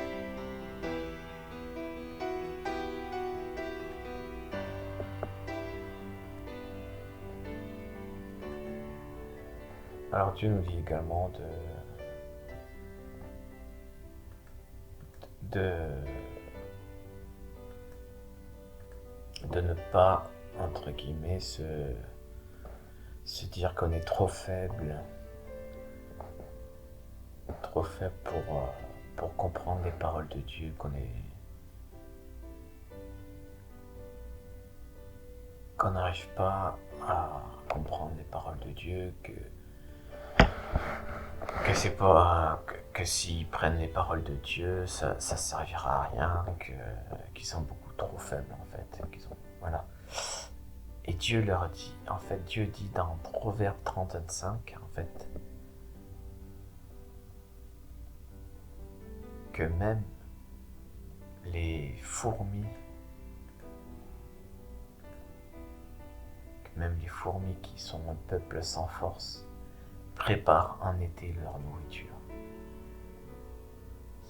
alors Dieu nous dit également de ne pas, entre guillemets, se dire qu'on est trop faible pour comprendre les paroles de Dieu, qu'on n'arrive pas à comprendre les paroles de Dieu, que c'est pas que s'ils prennent les paroles de Dieu, ça servira à rien, qu'ils sont beaucoup trop faibles en fait, voilà. Et Dieu leur dit, en fait, Dieu dit dans Proverbe 30, 25, en fait, que même les fourmis qui sont un peuple sans force préparent en été leur nourriture.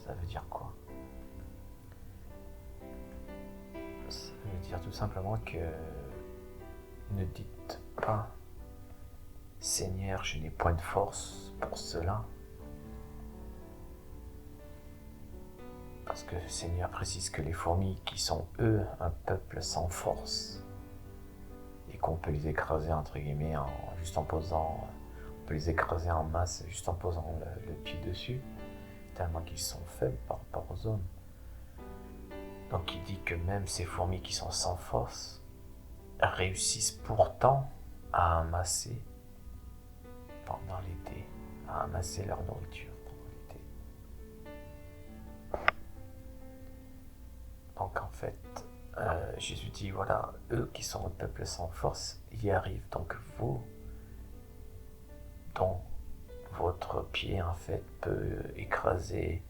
Ça veut dire quoi? Ça veut dire tout simplement que ne dites pas « Seigneur, je n'ai point de force pour cela ». Parce que le Seigneur précise que les fourmis, qui sont eux un peuple sans force, et qu'on peut les écraser entre guillemets on peut les écraser en masse juste en posant le pied dessus, tellement qu'ils sont faibles par rapport aux hommes. Donc il dit que même ces fourmis qui sont sans force réussissent pourtant à amasser pendant l'été, à amasser leur nourriture pendant l'été. Donc en fait, Jésus dit, voilà, eux qui sont un peuple sans force, y arrivent. Donc vous, dont votre pied en fait peut écraser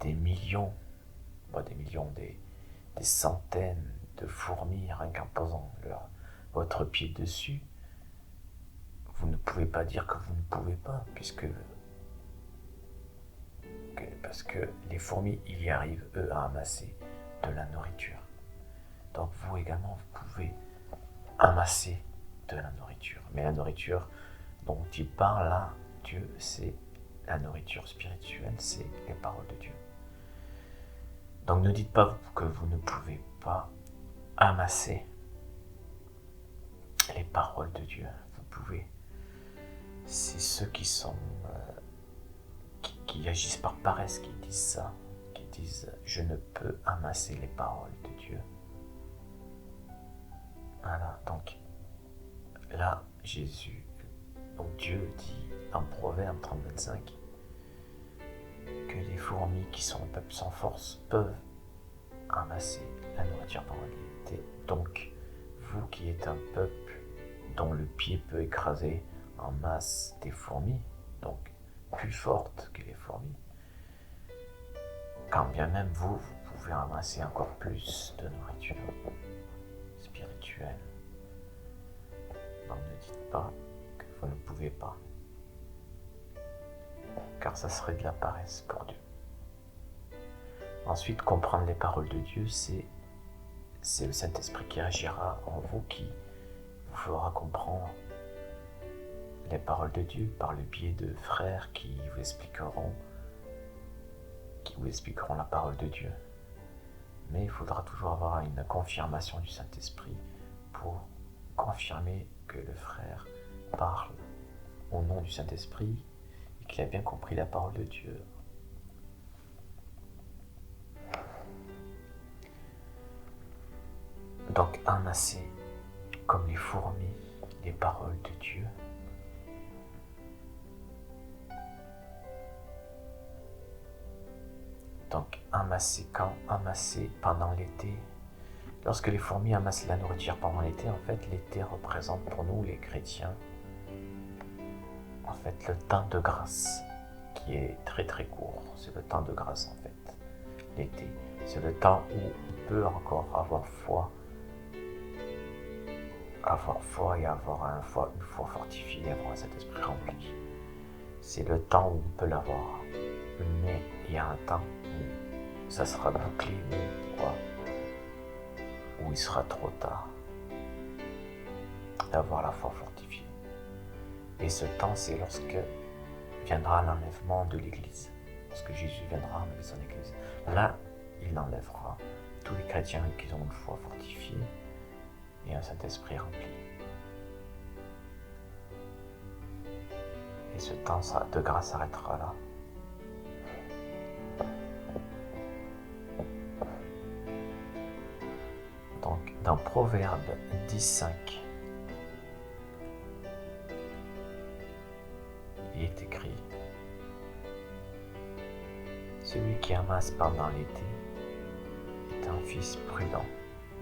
des millions, des centaines de fourmis rien qu'en posant votre pied dessus, vous ne pouvez pas dire que vous ne pouvez pas, parce que les fourmis, ils y arrivent, eux, à amasser de la nourriture. Donc vous également, vous pouvez amasser de la nourriture. Mais la nourriture dont il parle là, Dieu, c'est la nourriture spirituelle, c'est les paroles de Dieu. Donc ne dites pas que vous ne pouvez pas amasser les paroles de Dieu. Vous pouvez. C'est ceux qui sont qui agissent par paresse, qui disent ça, qui disent « je ne peux amasser les paroles de Dieu ». Voilà, donc là, donc Dieu dit en Proverbe 30-25 que les fourmis qui sont un peuple sans force peuvent amasser la nourriture pendant l'été. Donc, vous qui êtes un peuple dont le pied peut écraser en masse des fourmis, donc plus fortes que les fourmis, quand bien même vous pouvez amasser encore plus de nourriture spirituelle. Donc ne dites pas que vous ne pouvez pas, car ça serait de la paresse pour Dieu. Ensuite, comprendre les paroles de Dieu, c'est le Saint-Esprit qui agira en vous, qui vous fera comprendre les paroles de Dieu par le biais de frères qui vous expliqueront la parole de Dieu. Mais il faudra toujours avoir une confirmation du Saint-Esprit pour confirmer que le frère parle au nom du Saint-Esprit et qu'il a bien compris la parole de Dieu. Donc amasser comme les fourmis les paroles de Dieu. Donc amasser quand? Amasser pendant l'été. Lorsque les fourmis amassent la nourriture pendant l'été, en fait l'été représente pour nous les chrétiens en fait le temps de grâce qui est très très court. C'est le temps de grâce en fait, l'été. C'est le temps où on peut encore avoir foi et avoir une foi fortifiée et avoir un Saint-Esprit rempli. C'est le temps où on peut l'avoir. Mais il y a un temps où ça sera bouclé, où il sera trop tard d'avoir la foi fortifiée. Et ce temps, c'est lorsque viendra l'enlèvement de l'Église. Lorsque Jésus viendra enlever son Église. Là, il enlèvera tous les chrétiens qui ont une foi fortifiée et un Saint-Esprit rempli. Et ce temps de grâce s'arrêtera là. Donc, dans Proverbe 10.5, il est écrit « Celui qui amasse pendant l'été est un fils prudent.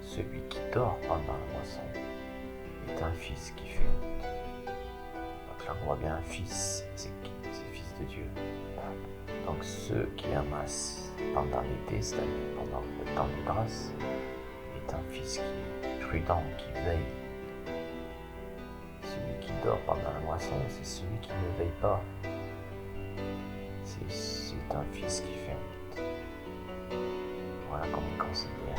Celui qui dort pendant la moisson est un fils qui fait honte. » Donc là, on voit bien un fils, c'est qui? C'est le fils de Dieu. Donc ceux qui amassent pendant l'été, c'est-à-dire pendant le temps de grâce, est un fils qui est prudent, qui veille. Celui qui dort pendant la moisson, c'est celui qui ne veille pas. C'est un fils qui fait honte. voilà comment il considère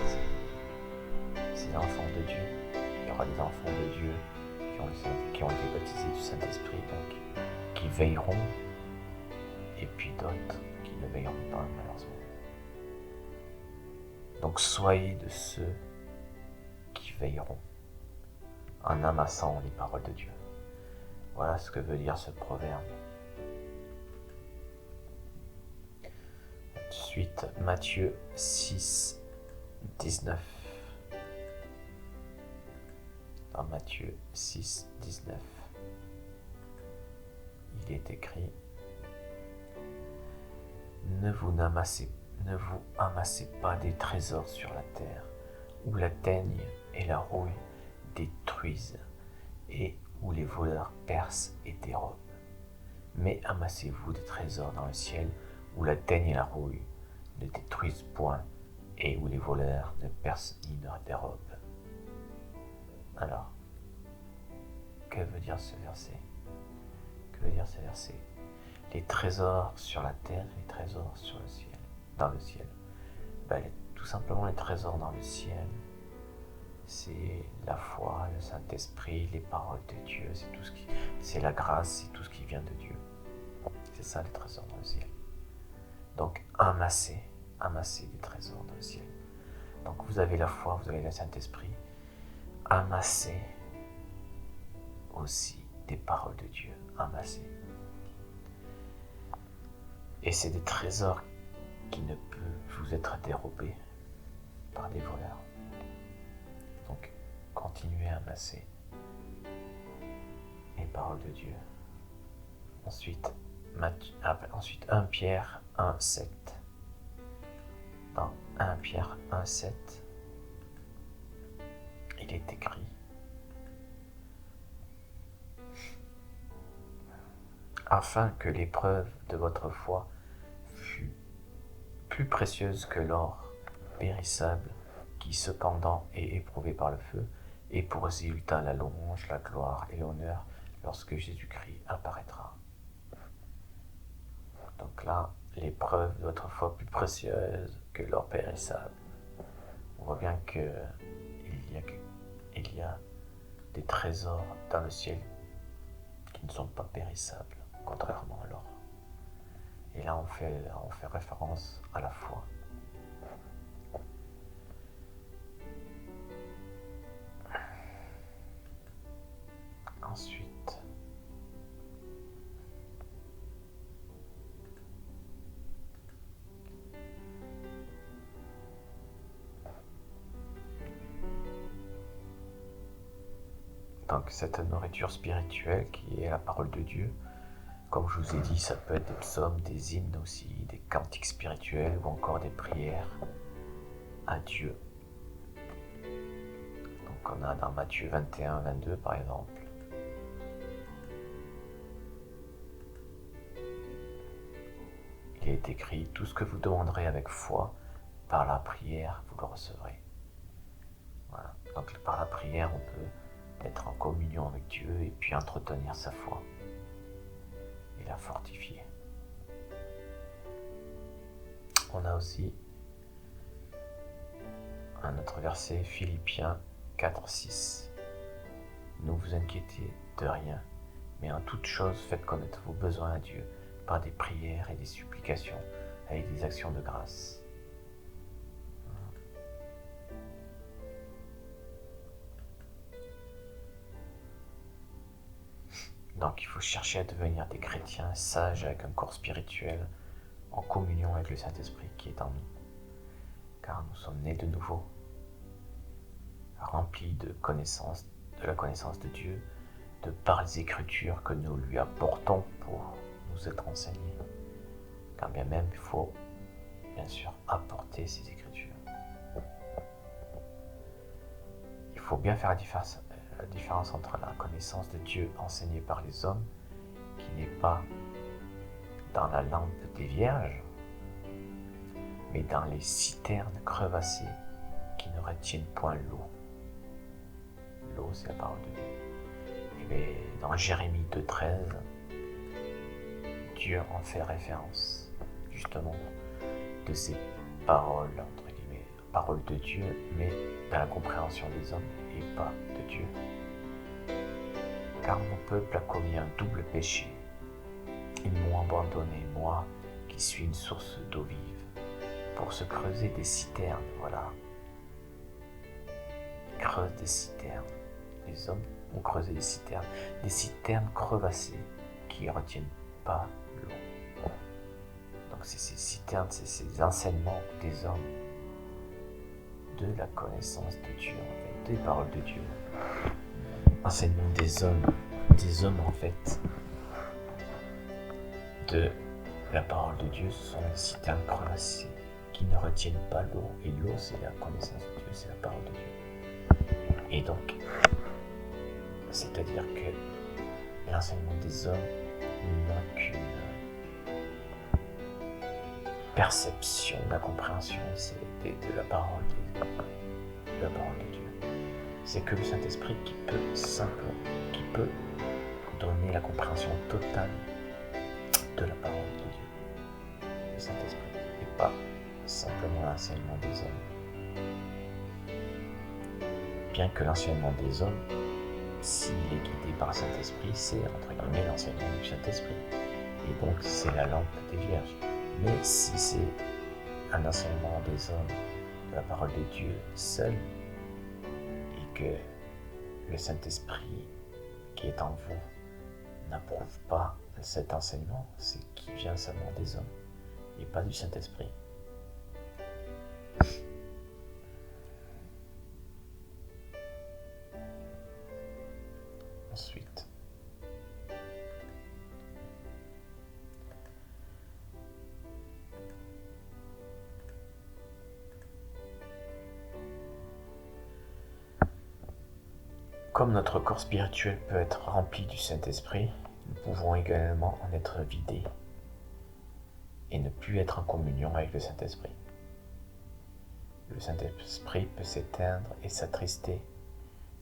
ces enfants de Dieu. Il y aura des enfants de Dieu qui ont été baptisés du Saint-Esprit, donc qui veilleront, et puis d'autres qui ne veilleront pas, malheureusement. Donc soyez de ceux qui veilleront en amassant les paroles de Dieu. Voilà ce que veut dire ce proverbe. Ensuite, Matthieu 6, 19. Dans Matthieu 6, 19, il est écrit: Ne vous amassez pas des trésors sur la terre, où la teigne et la rouille détruisent, et où les voleurs percent et dérobent. Mais amassez-vous des trésors dans le ciel, où la teigne et la rouille ne détruisent point, et où les voleurs ne percent ni ne dérobent. Alors, que veut dire ce verset? Que veut dire ce verset? Les trésors sur la terre, les trésors sur le ciel, dans le ciel. Tout simplement les trésors dans le ciel, c'est la foi, le Saint-Esprit, les paroles de Dieu, c'est la grâce, c'est tout ce qui vient de Dieu. C'est ça les trésors dans le ciel. Donc amassez des trésors dans le ciel. Donc vous avez la foi, vous avez le Saint-Esprit, amassez aussi des paroles de Dieu, amassez. Et c'est des trésors qui ne peuvent vous être dérobés par des voleurs. Donc continuez à amasser les paroles de Dieu. Ensuite 1 Pierre 1, 7. Dans 1 Pierre 1, 7, il est écrit: afin que l'épreuve de votre foi fût plus précieuse que l'or périssable, qui cependant est éprouvé par le feu, et pour résultat la louange, la gloire et l'honneur lorsque Jésus-Christ apparaîtra. Donc là, l'épreuve de votre foi plus précieuse que l'or périssable. On voit bien qu'il y a des trésors dans le ciel qui ne sont pas périssables, contrairement à l'or. Et là, on fait référence à la foi. Ensuite, donc cette nourriture spirituelle qui est la parole de Dieu, comme je vous ai dit, ça peut être des psaumes, des hymnes aussi, des cantiques spirituels ou encore des prières à Dieu. Donc on a dans Matthieu 21, 22 par exemple. Il est écrit: tout ce que vous demanderez avec foi, par la prière, vous le recevrez. Voilà. Donc par la prière, on peut être en communion avec Dieu et puis entretenir sa foi et la fortifier. On a aussi un autre verset, Philippiens 4, 6. Ne vous inquiétez de rien, mais en toute chose faites connaître vos besoins à Dieu par des prières et des supplications avec des actions de grâce. Donc il faut chercher à devenir des chrétiens sages avec un corps spirituel en communion avec le Saint-Esprit qui est en nous. Car nous sommes nés de nouveau, remplis de la connaissance de Dieu, de par les Écritures que nous lui apportons pour nous être enseignés. Quand bien même il faut bien sûr apporter ces Écritures. Il faut bien faire la différence entre la connaissance de Dieu enseignée par les hommes, qui n'est pas dans la lampe des vierges, mais dans les citernes crevassées qui ne retiennent point l'eau. L'eau, c'est la parole de Dieu. Et dans Jérémie 2,13, Dieu en fait référence, justement, de ces paroles, entre guillemets, parole de Dieu, mais dans la compréhension des hommes et pas de Dieu. Car mon peuple a commis un double péché. Ils m'ont abandonné, moi, qui suis une source d'eau vive, pour se creuser des citernes, voilà. Ils creusent des citernes. Les hommes ont creusé des citernes crevassées qui ne retiennent pas l'eau. Donc c'est ces citernes, c'est ces enseignements des hommes, de la connaissance de Dieu, en fait, des paroles de Dieu. Enseignement des hommes en fait, de la parole de Dieu, ce sont des citernes crevassées qui ne retiennent pas l'eau. Et l'eau, c'est la connaissance de Dieu, c'est la parole de Dieu. Et donc, c'est-à-dire que l'enseignement des hommes n'a qu'une perception, la compréhension de la parole de Dieu. C'est que le Saint-Esprit qui peut donner la compréhension totale de la parole de Dieu. Le Saint-Esprit, et pas simplement l'enseignement des hommes. Bien que l'enseignement des hommes, s'il est guidé par le Saint-Esprit, c'est entre guillemets l'enseignement du Saint-Esprit. Et donc c'est la lampe des vierges. Mais si c'est un enseignement des hommes, de la parole de Dieu seul, et que le Saint-Esprit qui est en vous n'approuve pas cet enseignement, c'est qui vient seulement des hommes et pas du Saint-Esprit. Ensuite, comme notre corps spirituel peut être rempli du Saint-Esprit, nous pouvons également en être vidés et ne plus être en communion avec le Saint-Esprit. Le Saint-Esprit peut s'éteindre et s'attrister,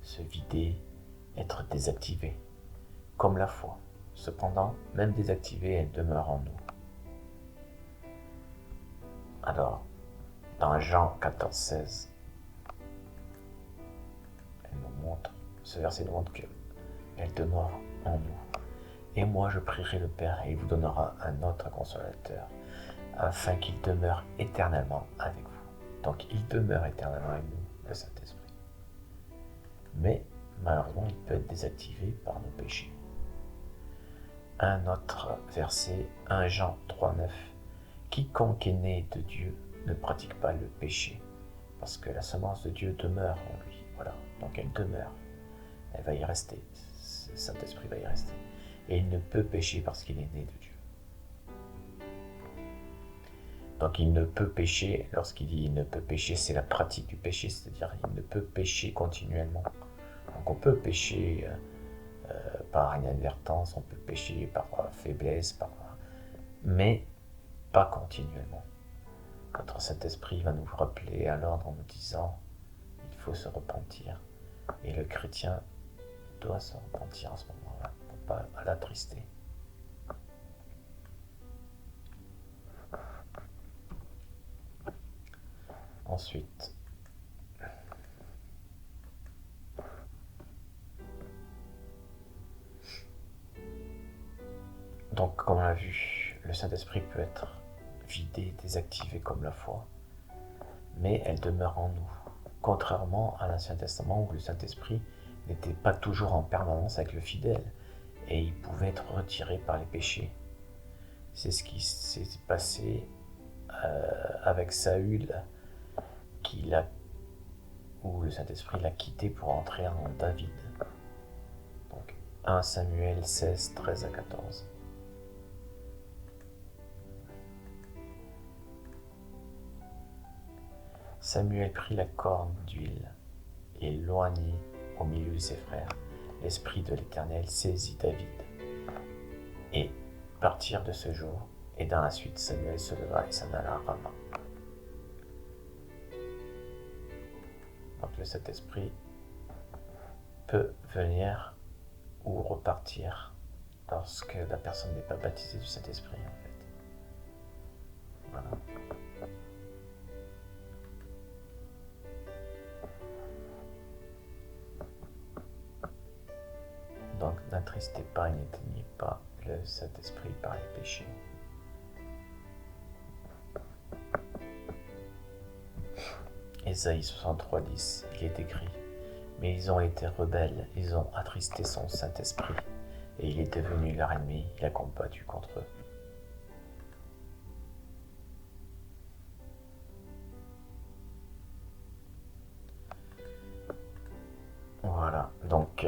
se vider, être désactivé, comme la foi. Cependant, même désactivée, elle demeure en nous. Alors, dans Jean 14,16, ce verset nous montre qu'elle demeure en nous. Et moi, je prierai le Père et il vous donnera un autre consolateur, afin qu'il demeure éternellement avec vous. Donc, il demeure éternellement avec nous, le Saint-Esprit. Mais, malheureusement, il peut être désactivé par nos péchés. Un autre verset, 1 Jean 3,9. Quiconque est né de Dieu ne pratique pas le péché, parce que la semence de Dieu demeure en lui. Voilà, donc elle demeure. Elle va y rester. Le Saint-Esprit va y rester. Et il ne peut pécher parce qu'il est né de Dieu. Donc il ne peut pécher, lorsqu'il dit il ne peut pécher, c'est la pratique du péché, c'est-à-dire il ne peut pécher continuellement. Donc on peut pécher par inadvertance, on peut pécher par faiblesse, mais pas continuellement. Notre Saint-Esprit va nous rappeler à l'ordre en nous disant il faut se repentir. Et le chrétien doit se repentir à ce moment-là, pour pas l'attrister. Ensuite, donc comme on l'a vu, le Saint-Esprit peut être vidé, désactivé comme la foi, mais elle demeure en nous. Contrairement à l'Ancien Testament où le Saint-Esprit n'était pas toujours en permanence avec le fidèle et il pouvait être retiré par les péchés. C'est ce qui s'est passé avec Saül, où le Saint-Esprit l'a quitté pour entrer en David. Donc 1 Samuel 16, 13 à 14. Samuel prit la corne d'huile et éloigné au milieu de ses frères. L'Esprit de l'Éternel saisit David. Et partir de ce jour, et dans la suite, Samuel se leva et s'en alla à Rama. Donc le Saint-Esprit peut venir ou repartir lorsque la personne n'est pas baptisée du Saint-Esprit, en fait. Voilà. N'attristez pas et n'éteignez pas le Saint-Esprit par les péchés. Ésaïe 63:10, il est écrit: mais ils ont été rebelles, ils ont attristé son Saint-Esprit, et il est devenu leur ennemi, il a combattu contre eux. Voilà, donc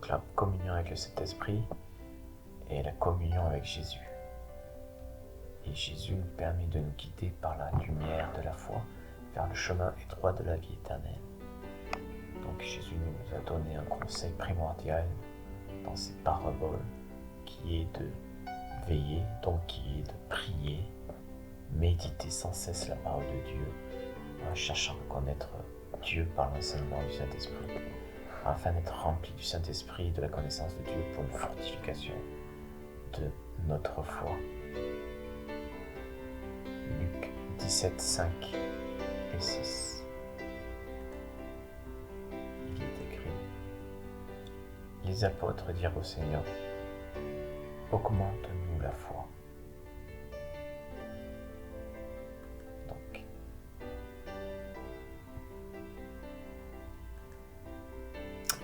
la communion avec le Saint-Esprit et la communion avec Jésus. Et Jésus nous permet de nous guider par la lumière de la foi vers le chemin étroit de la vie éternelle. Donc Jésus nous a donné un conseil primordial dans ses paraboles qui est de veiller, donc qui est de prier, méditer sans cesse la parole de Dieu en cherchant à connaître Dieu par l'enseignement du Saint-Esprit, afin d'être rempli du Saint-Esprit et de la connaissance de Dieu pour une fortification de notre foi. Luc 17, 5 et 6. Il est écrit: les apôtres dirent au Seigneur: augmente-nous la foi. Donc,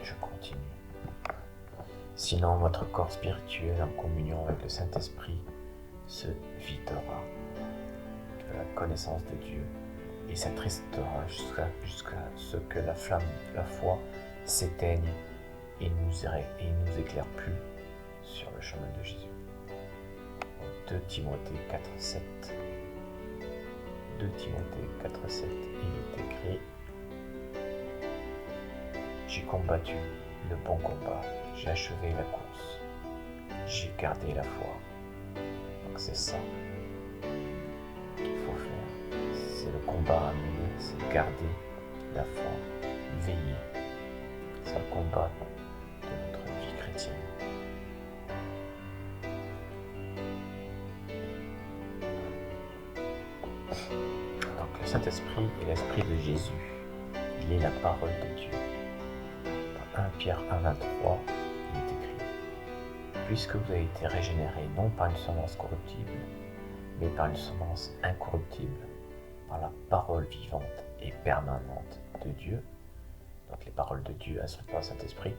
je continue. Sinon, votre corps spirituel en communion avec le Saint-Esprit se videra de la connaissance de Dieu et s'attristera jusqu'à ce que la flamme de la foi s'éteigne et nous éclaire plus sur le chemin de Jésus. 2 Timothée 4,7. 2 Timothée 4,7, il est écrit: j'ai combattu le bon combat, j'ai achevé la course, j'ai gardé la foi. Donc c'est ça qu'il faut faire. C'est le combat à mener, c'est garder la foi, veiller. C'est le combat de notre vie chrétienne. Donc le Saint-Esprit est l'Esprit de Jésus. Il est la parole de Dieu. Dans 1 Pierre 1,23, il est écrit: puisque vous avez été régénérés non par une semence corruptible, mais par une semence incorruptible, par la parole vivante et permanente de Dieu. Donc les paroles de Dieu instruites par le Saint-Esprit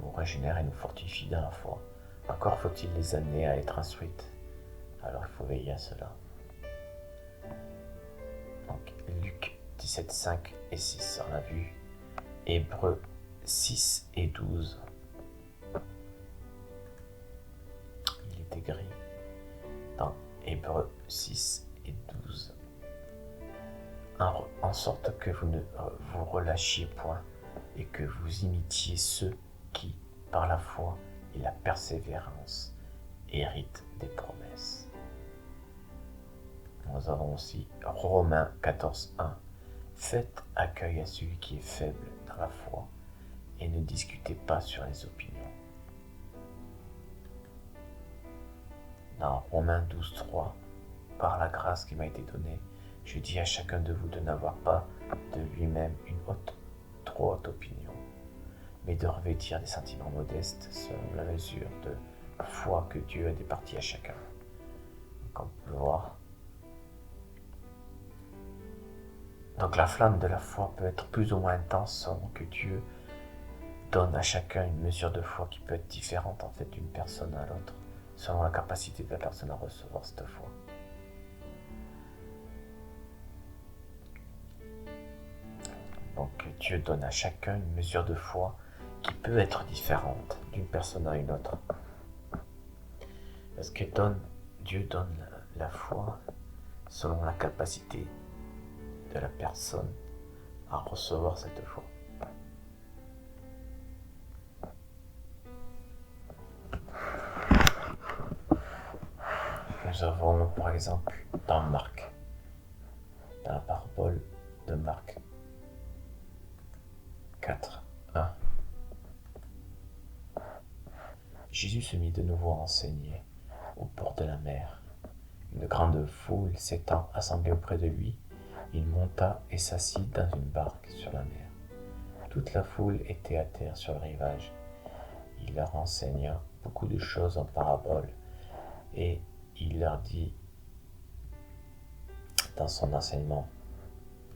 nous régénèrent et nous fortifient dans la foi. Encore faut-il les amener à être instruites. Alors il faut veiller à cela. Donc Luc 17, 5 et 6, on a vu. Hébreux 6 et 12. Il est écrit dans Hébreux 6 et 12. En sorte que vous ne vous relâchiez point et que vous imitiez ceux qui, par la foi et la persévérance, héritent des promesses. Nous avons aussi Romains 14, 1. Faites accueil à celui qui est faible dans la foi et ne discutez pas sur les opinions. Dans Romains 12, 3, par la grâce qui m'a été donnée, je dis à chacun de vous de n'avoir pas de lui-même une trop haute opinion, mais de revêtir des sentiments modestes selon la mesure de foi que Dieu a départie à chacun. Comme on peut le voir. Donc la flamme de la foi peut être plus ou moins intense selon que Dieu donne à chacun une mesure de foi qui peut être différente en fait d'une personne à l'autre, selon la capacité de la personne à recevoir cette foi. Donc Dieu donne à chacun une mesure de foi qui peut être différente d'une personne à une autre. Parce que Dieu donne la foi selon la capacité de la personne à recevoir cette foi. Nous avons par exemple dans Marc, dans la parabole de Marc 4, 1. Jésus se mit de nouveau à enseigner au bord de la mer, Une grande foule s'étant assemblée auprès de lui, il monta et s'assit dans une barque sur la mer. Toute la foule était à terre sur le rivage. Il leur enseigna beaucoup de choses en paraboles, et il leur dit dans son enseignement,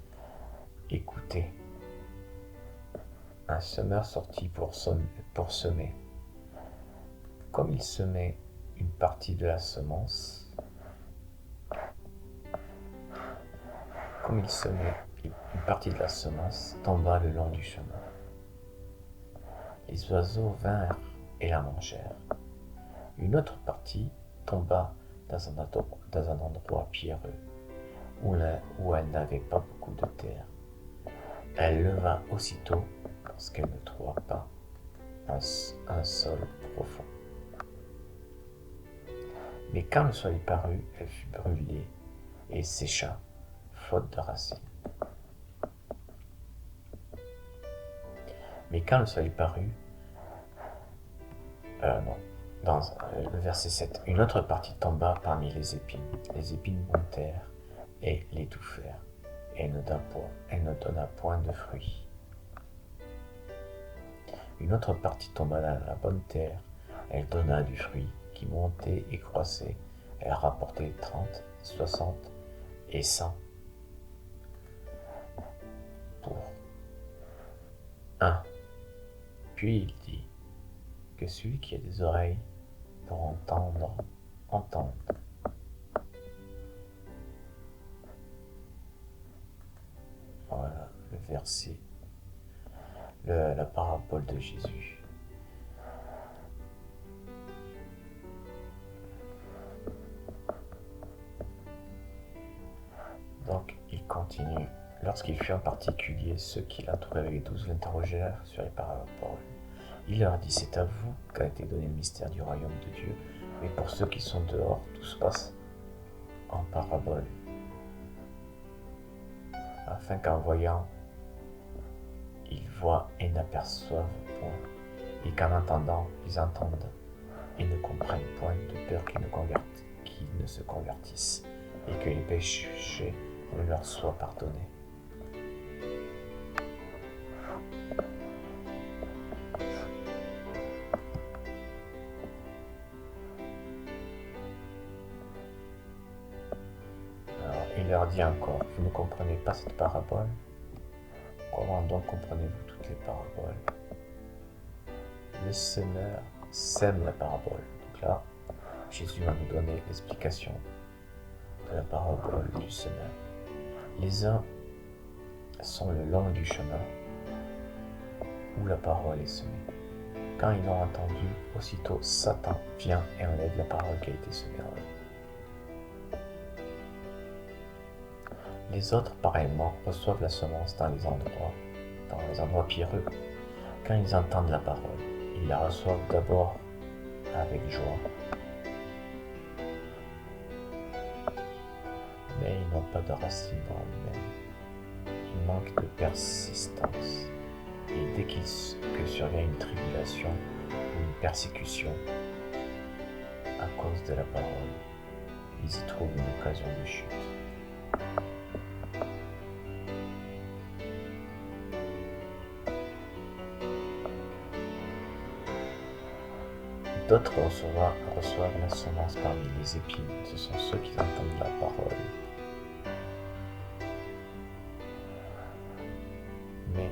« Écoutez, un semeur sortit pour semer. Comme il semait une partie de la semence, tomba le long du chemin. Les oiseaux vinrent et la mangèrent. Une autre partie tomba dans un endroit pierreux, où elle n'avait pas beaucoup de terre. Elle leva aussitôt parce qu'elle ne trouva pas un sol profond. Mais quand le soleil parut, elle fut brûlée et sécha, faute de racines. Dans le verset 7, une autre partie tomba parmi les épines. Les épines montèrent et l'étouffèrent. Elle ne donna point de fruits. Une autre partie tomba dans la bonne terre. Elle donna du fruit qui montait et croissait. Elle rapportait 30, 60 et 100 pour un. Puis il dit que celui qui a des oreilles pour entendre, entende. Voilà le verset, la parabole de Jésus. Donc il continue. Lorsqu'il fut en particulier, ceux qui l'entouraient avec les 12 l'interrogèrent sur les paraboles. Il leur dit, c'est à vous qu'a été donné le mystère du royaume de Dieu, mais pour ceux qui sont dehors, tout se passe en parabole, afin qu'en voyant, ils voient et n'aperçoivent point, et qu'en entendant, ils entendent et ne comprennent point, de peur qu'ils ne se convertissent, et que les péchés ne leur soient pardonnés. Il leur dit encore, vous ne comprenez pas cette parabole? Comment donc comprenez-vous toutes les paraboles? Le semeur sème la parabole. Donc là, Jésus va nous donner l'explication de la parabole du semeur. Les uns sont le long du chemin où la parole est semée. Quand ils l'ont entendu, aussitôt Satan vient et enlève la parole qui a été semée en eux. Les autres, pareillement, reçoivent la semence dans les endroits pierreux. Quand ils entendent la parole, ils la reçoivent d'abord avec joie, mais ils n'ont pas de racines dans eux-mêmes. Ils manquent de persistance. Et dès que survient une tribulation ou une persécution à cause de la parole, ils y trouvent une occasion de chute. D'autres reçoivent la semence parmi les épines. Ce sont ceux qui entendent la parole, mais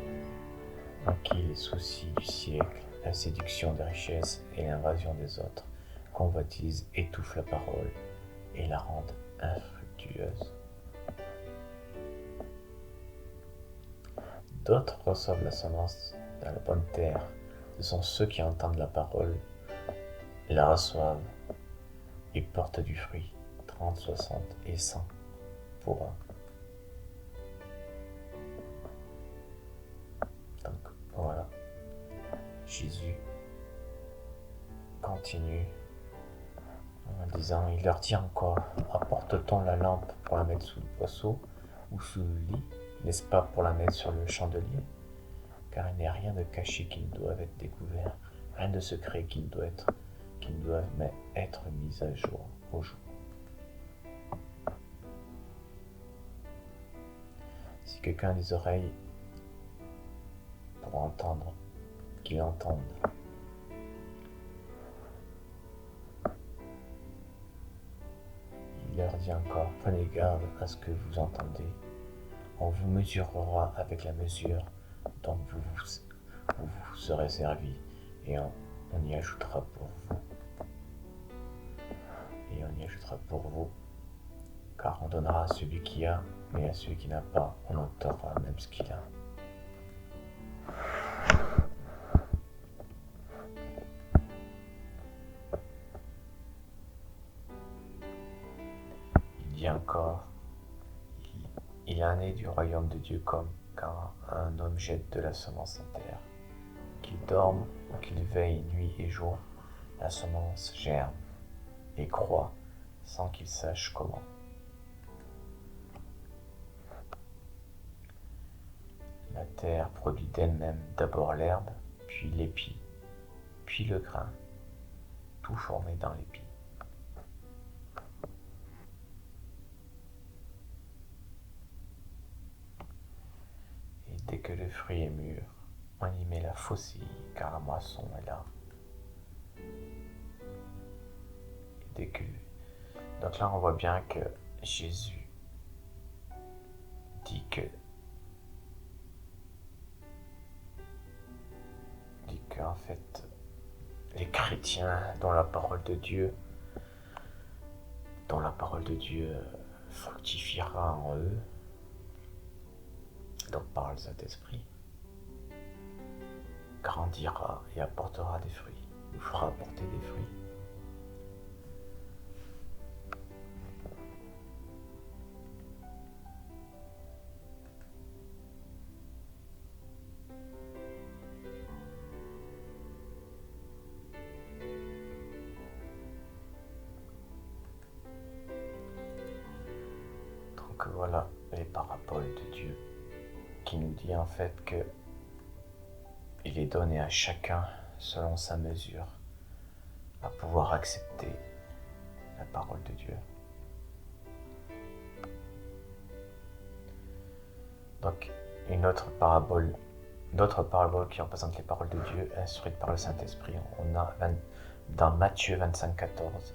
en qui les soucis du siècle, la séduction des richesses et l'invasion des autres convoitisent, étouffent la parole et la rendent infructueuse. D'autres reçoivent la semence dans la bonne terre. Ce sont ceux qui entendent la parole, la reçoivent et portent du fruit, 30, 60 et 100 pour un. Donc voilà, Jésus continue en disant, il leur dit encore, apporte-t-on la lampe pour la mettre sous le boisseau ou sous le lit, n'est-ce pas pour la mettre sur le chandelier? Car il n'y a rien de caché qui ne doive être découvert, rien de secret qui ne doit être mis à jour au jour. quelqu'un a des oreilles pour entendre, qu'il entende. Il leur dit encore, prenez garde à ce que vous entendez. On vous mesurera avec la mesure dont vous serez servi, et on y ajoutera pour vous. Et on y ajoutera pour vous, car on donnera à celui qui a, mais à celui qui n'a pas, on ôtera même ce qu'il a. Il dit encore, il en est du royaume de Dieu comme quand un homme jette de la semence en terre. Qu'il dorme ou qu'il veille nuit et jour, la semence germe et croît sans qu'il sache comment. La terre produit d'elle-même d'abord l'herbe, puis l'épi, puis le grain, tout formé dans l'épi. Et dès que le fruit est mûr, on y met la faucille, car la moisson est là. Donc là, on voit bien que Jésus dit qu'en fait, les chrétiens dont la parole de Dieu fructifiera en eux, donc par le Saint-Esprit, grandira et apportera des fruits, ou fera apporter des fruits. Donc voilà les paraboles de Dieu qui nous dit en fait que il est donné à chacun selon sa mesure à pouvoir accepter la parole de Dieu. Donc d'autres paraboles qui représentent les paroles de Dieu instruites par le Saint-Esprit. On a dans Matthieu 25, 14,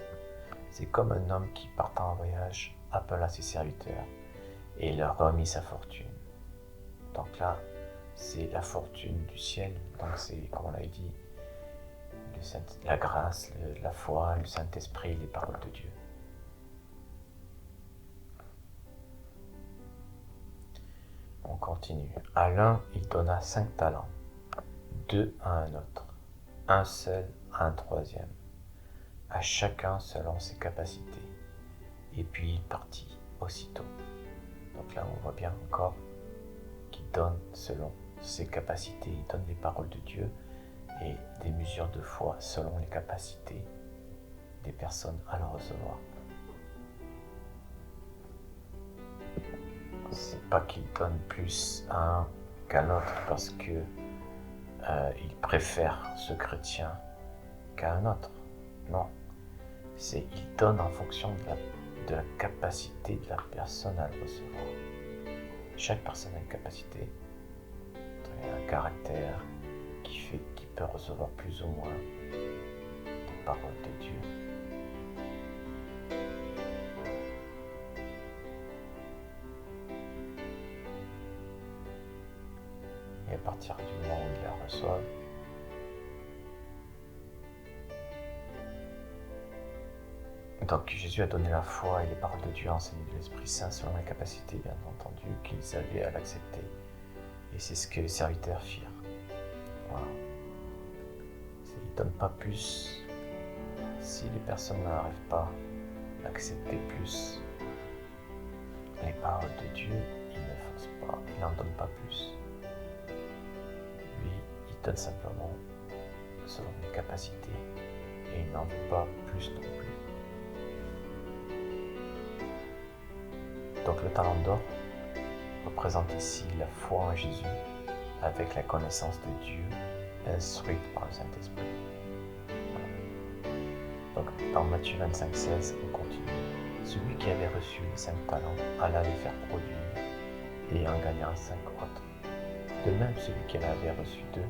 c'est comme un homme qui partant en voyage appela ses serviteurs et leur remit sa fortune. Donc là, c'est la fortune du ciel. Donc c'est, comme on l'avait dit, la grâce, la foi, le Saint-Esprit, les paroles de Dieu. On continue. À l'un, il donna 5 talents, 2 à un autre, un seul à un troisième, à chacun selon ses capacités. Et puis il partit aussitôt. Donc là, on voit bien encore qu'il donne selon ses capacités, il donne les paroles de Dieu et des mesures de foi selon les capacités des personnes à le recevoir. C'est pas qu'il donne plus à un qu'à l'autre parce que il préfère ce chrétien qu'à un autre. Non, c'est il donne en fonction de la capacité de la personne à le recevoir. Chaque personne a une capacité, un caractère qui peut recevoir plus ou moins des paroles de Dieu. Et à partir du moment où ils la reçoivent, donc Jésus a donné la foi et les paroles de Dieu enseignées de l'Esprit Saint selon les capacités bien entendu qu'ils avaient à l'accepter. Et c'est ce que les serviteurs firent. Voilà. Ils ne donnent pas plus. Si les personnes n'arrivent pas à accepter plus les paroles de Dieu, ils ne forcent pas, ils n'en donnent pas plus. Lui, il donne simplement selon les capacités et il n'en veut pas plus non plus. Donc le talent d'or représente ici la foi en Jésus avec la connaissance de Dieu instruite par le Saint-Esprit. Voilà. Donc dans Matthieu 25, 16, on continue. Celui qui avait reçu les 5 talents alla les faire produire et en gagna 5 autres. De même, celui qui en avait reçu 2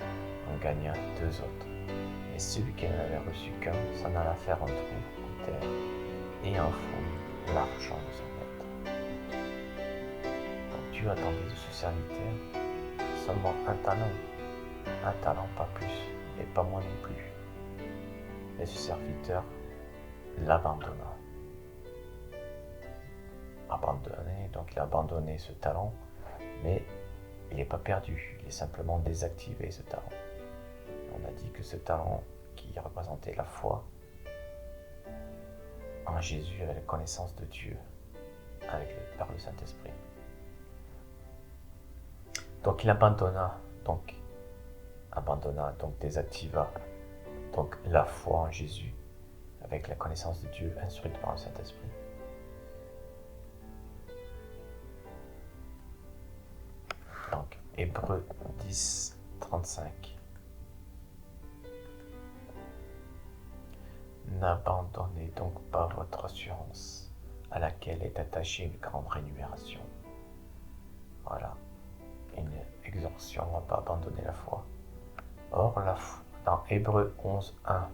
en gagna 2 autres. Et celui qui n'en avait reçu qu'un s'en alla faire un trou en terre et enfouit l'argent de son maître. Donc Dieu attendait de ce serviteur seulement un talent pas plus, et pas moins non plus. Et ce serviteur l'abandonna. Donc il a abandonné ce talent, mais il n'est pas perdu, il est simplement désactivé ce talent. On a dit que ce talent qui représentait la foi en Jésus avec la connaissance de Dieu par le Saint-Esprit. Donc il abandonna, désactiva donc la foi en Jésus avec la connaissance de Dieu instruite par le Saint-Esprit. Donc Hébreux 10, 35. N'abandonnez donc pas votre assurance, à laquelle est attachée une grande rémunération. Voilà, une exhortation à ne pas abandonner la foi. Or, dans Hébreux 11, 1,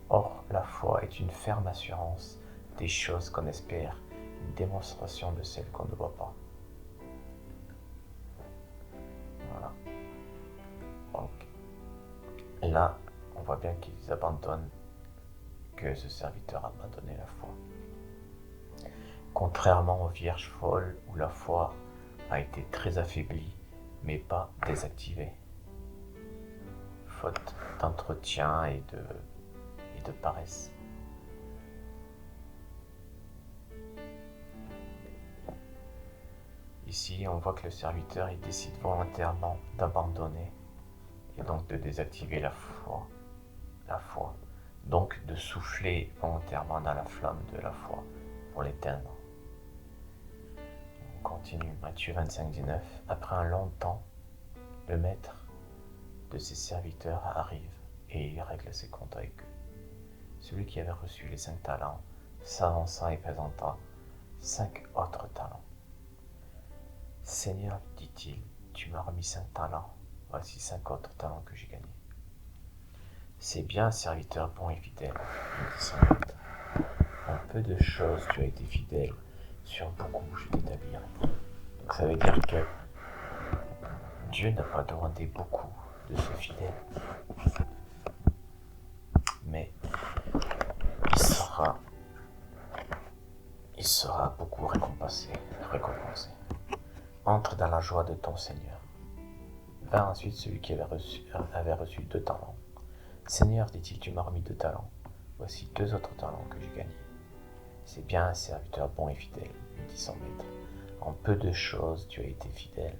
or la foi est une ferme assurance des choses qu'on espère, une démonstration de celles qu'on ne voit pas. Voilà. Donc, là, on voit bien qu'ils abandonnent, que ce serviteur a abandonné la foi. Contrairement aux vierges folles où la foi a été très affaiblie, mais pas désactivée. Faute d'entretien et de paresse. Ici, on voit que le serviteur il décide volontairement d'abandonner et donc de désactiver la foi. Donc de souffler volontairement dans la flamme de la foi pour l'éteindre. On continue, Matthieu 25, 19. Après un long temps, le maître de ses serviteurs arrive et il règle ses comptes avec eux. Celui qui avait reçu les 5 talents s'avança et présenta 5 autres talents. Seigneur, dit-il, tu m'as remis 5 talents, voici 5 autres talents que j'ai gagnés. C'est bien, serviteur bon et fidèle, dit son maître. En peu de choses tu as été fidèle, sur beaucoup je t'établirai. Donc ça veut dire que Dieu n'a pas demandé beaucoup de ce fidèle, mais il sera beaucoup récompensé. Entre dans la joie de ton Seigneur. Vint ensuite celui qui avait reçu 2 talents. Seigneur, dit-il, tu m'as remis 2 talents. Voici 2 autres talents que j'ai gagnés. C'est bien un serviteur bon et fidèle, lui dit son maître. En peu de choses tu as été fidèle,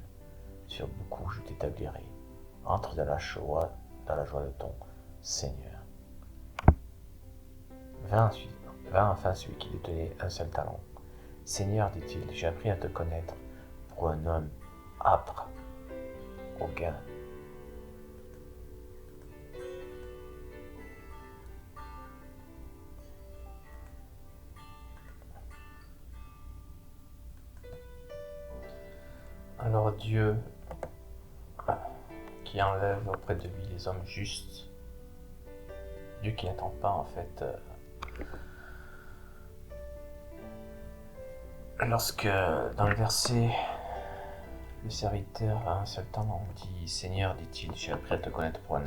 sur beaucoup je t'établirai. Entre dans la joie de ton Seigneur. Vint enfin celui qui lui donnait un seul talent. Seigneur, dit-il, j'ai appris à te connaître pour un homme âpre au gain. Alors Dieu, qui enlève auprès de lui les hommes justes, Dieu qui n'attend pas en fait, lorsque dans le verset, le serviteur a un seul talent, on dit Seigneur, dit-il, j'ai appris à te connaître pour un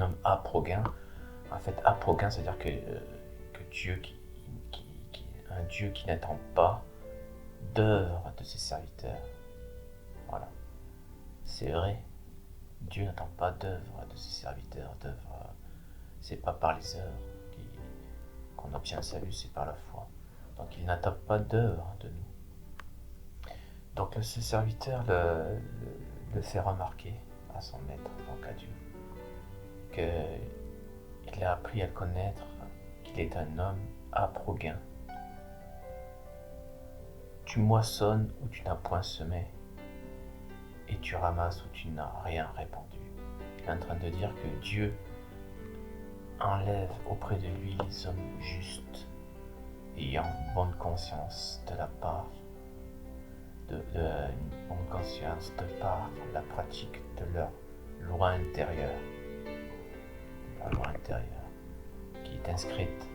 homme âpre au gain. En fait, âpre au gain, c'est-à-dire que Dieu, un Dieu qui n'attend pas d'œuvre de ses serviteurs. Voilà, c'est vrai. Dieu n'attend pas d'œuvre de ses serviteurs. C'est pas par les œuvres qu'on obtient le salut, c'est par la foi. Donc il n'attend pas d'œuvre de nous. Donc ce serviteur le fait remarquer à son maître, donc à Dieu, qu'il a appris à le connaître, qu'il est un homme âpre au gain. Tu moissonnes où tu n'as point semé, et tu ramasses où tu n'as rien répandu. Il est en train de dire que Dieu enlève auprès de lui les hommes justes, ayant bonne conscience de la part une bonne conscience de par la pratique de leur loi intérieure. La loi intérieure qui est inscrite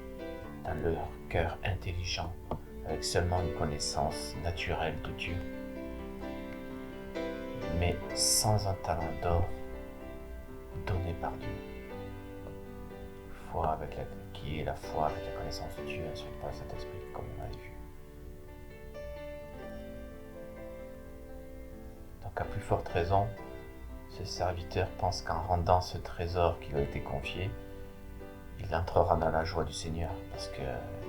dans leur cœur intelligent avec seulement une connaissance naturelle de Dieu, mais sans un talent d'or donné par Dieu. Qui est la foi avec la connaissance de Dieu, instruite par le Saint-Esprit, comme on a vu. Donc à plus forte raison, ce serviteur pense qu'en rendant ce trésor qui lui a été confié, il entrera dans la joie du Seigneur, parce que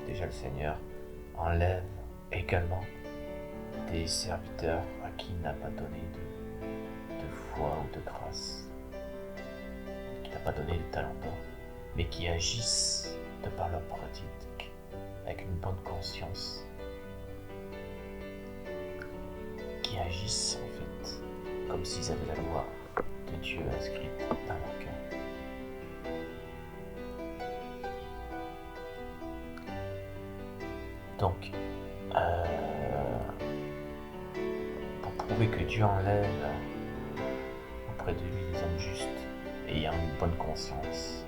déjà le Seigneur enlève également des serviteurs à qui il n'a pas donné de foi ou de grâce, qui n'a pas donné de talent d'or, mais qui agissent de par leur pratique avec une bonne conscience, qui agissent en fait comme s'ils avaient la loi de Dieu inscrite dans leur cœur. Donc, pour prouver que Dieu enlève auprès de lui les hommes justes, ayant une bonne conscience,